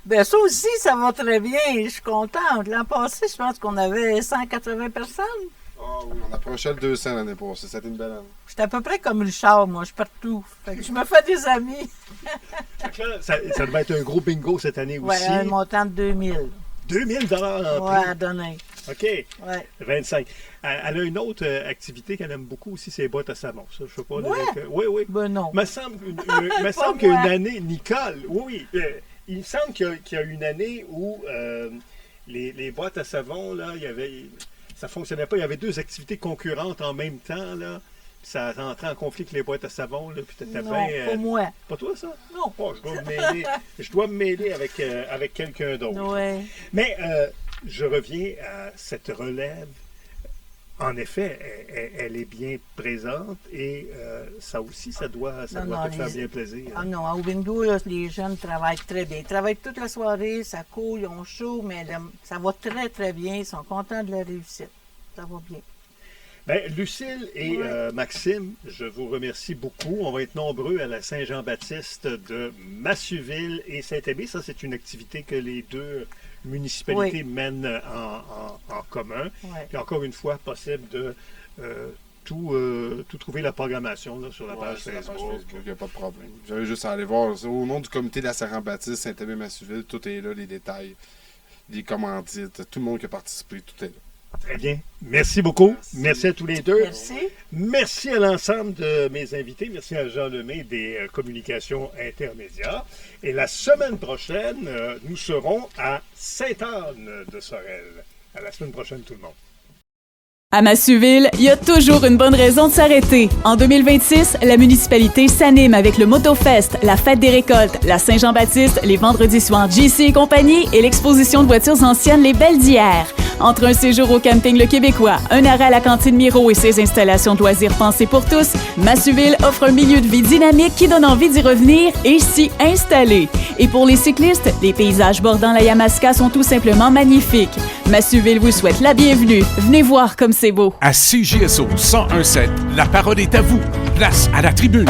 [SPEAKER 8] Bien, ça aussi, ça va très bien. Je suis contente. L'an passé, je pense qu'on avait 180 personnes.
[SPEAKER 9] oui, on approchait le 200 l'année passée. C'était une belle année.
[SPEAKER 8] J'étais à peu près comme Richard, moi. Je suis partout. Fait que je me fais des amis.
[SPEAKER 2] Fait que là, ça devait être un gros bingo cette année
[SPEAKER 8] Oui,
[SPEAKER 2] aussi.
[SPEAKER 8] un montant de 2000.
[SPEAKER 2] 2000 en
[SPEAKER 8] Oui,
[SPEAKER 2] prix.
[SPEAKER 8] à donner.
[SPEAKER 2] OK.
[SPEAKER 8] Ouais.
[SPEAKER 2] 25. Elle a une autre activité qu'elle aime beaucoup aussi, c'est les boîtes à savon. Ça, je sais pas.
[SPEAKER 8] Ouais?
[SPEAKER 2] Oui.
[SPEAKER 8] Ben non.
[SPEAKER 2] Me semble qu'il y a une année, Nicole, oui. Il me semble qu'il y a une année où les boîtes à savon, là, ça ne fonctionnait pas. Il y avait deux activités concurrentes en même temps, là. Puis ça rentrait en conflit avec les boîtes à savon, là. Puis t'étais
[SPEAKER 8] Non,
[SPEAKER 2] bien.
[SPEAKER 8] pas moi.
[SPEAKER 2] Pas toi, ça?
[SPEAKER 8] Non.
[SPEAKER 2] Oh, je dois me mêler avec quelqu'un d'autre.
[SPEAKER 8] Oui.
[SPEAKER 2] Mais je reviens à cette relève. En effet, elle est bien présente et ça aussi, ça doit te faire bien plaisir.
[SPEAKER 8] Ah non, au bingo, là, les jeunes travaillent très bien. Ils travaillent toute la soirée, ça coule, ils ont chaud, mais ça va très, très bien. Ils sont contents de la réussite. Ça va bien.
[SPEAKER 2] Bien, Lucille et Maxime, je vous remercie beaucoup. On va être nombreux à la Saint-Jean-Baptiste de Massuville et Saint-Aimé. Ça, c'est une activité que les deux municipalités mènent en commun.
[SPEAKER 8] Ouais.
[SPEAKER 2] Puis encore une fois, possible de tout trouver la programmation là, sur la page Facebook.
[SPEAKER 9] Il n'y a pas de problème. J'avais juste à aller voir. Au nom du comité de la Saint-Jean-Baptiste, Saint-Aimé-Massuville, tout est là, les détails, les commandites, tout le monde qui a participé, tout est là.
[SPEAKER 2] Très bien. Merci beaucoup. Merci à tous les deux.
[SPEAKER 8] Merci.
[SPEAKER 2] Merci à l'ensemble de mes invités. Merci à Jean Lemay des communications intermédiaires. Et la semaine prochaine, nous serons à Sainte-Anne de Sorel. À la semaine prochaine, tout le monde.
[SPEAKER 3] À Massuville, il y a toujours une bonne raison de s'arrêter. En 2026, la municipalité s'anime avec le MotoFest, la Fête des récoltes, la Saint-Jean-Baptiste, les vendredis soirs JC et compagnie et l'exposition de voitures anciennes Les Belles d'hier. Entre un séjour au camping Le Québécois, un arrêt à la cantine Miro et ses installations de loisirs pensées pour tous, Massuville offre un milieu de vie dynamique qui donne envie d'y revenir et s'y installer. Et pour les cyclistes, les paysages bordant la Yamaska sont tout simplement magnifiques. Massuville vous souhaite la bienvenue. Venez voir comme c'est beau.
[SPEAKER 1] À CJSO 101.7, la parole est à vous. Place à la tribune.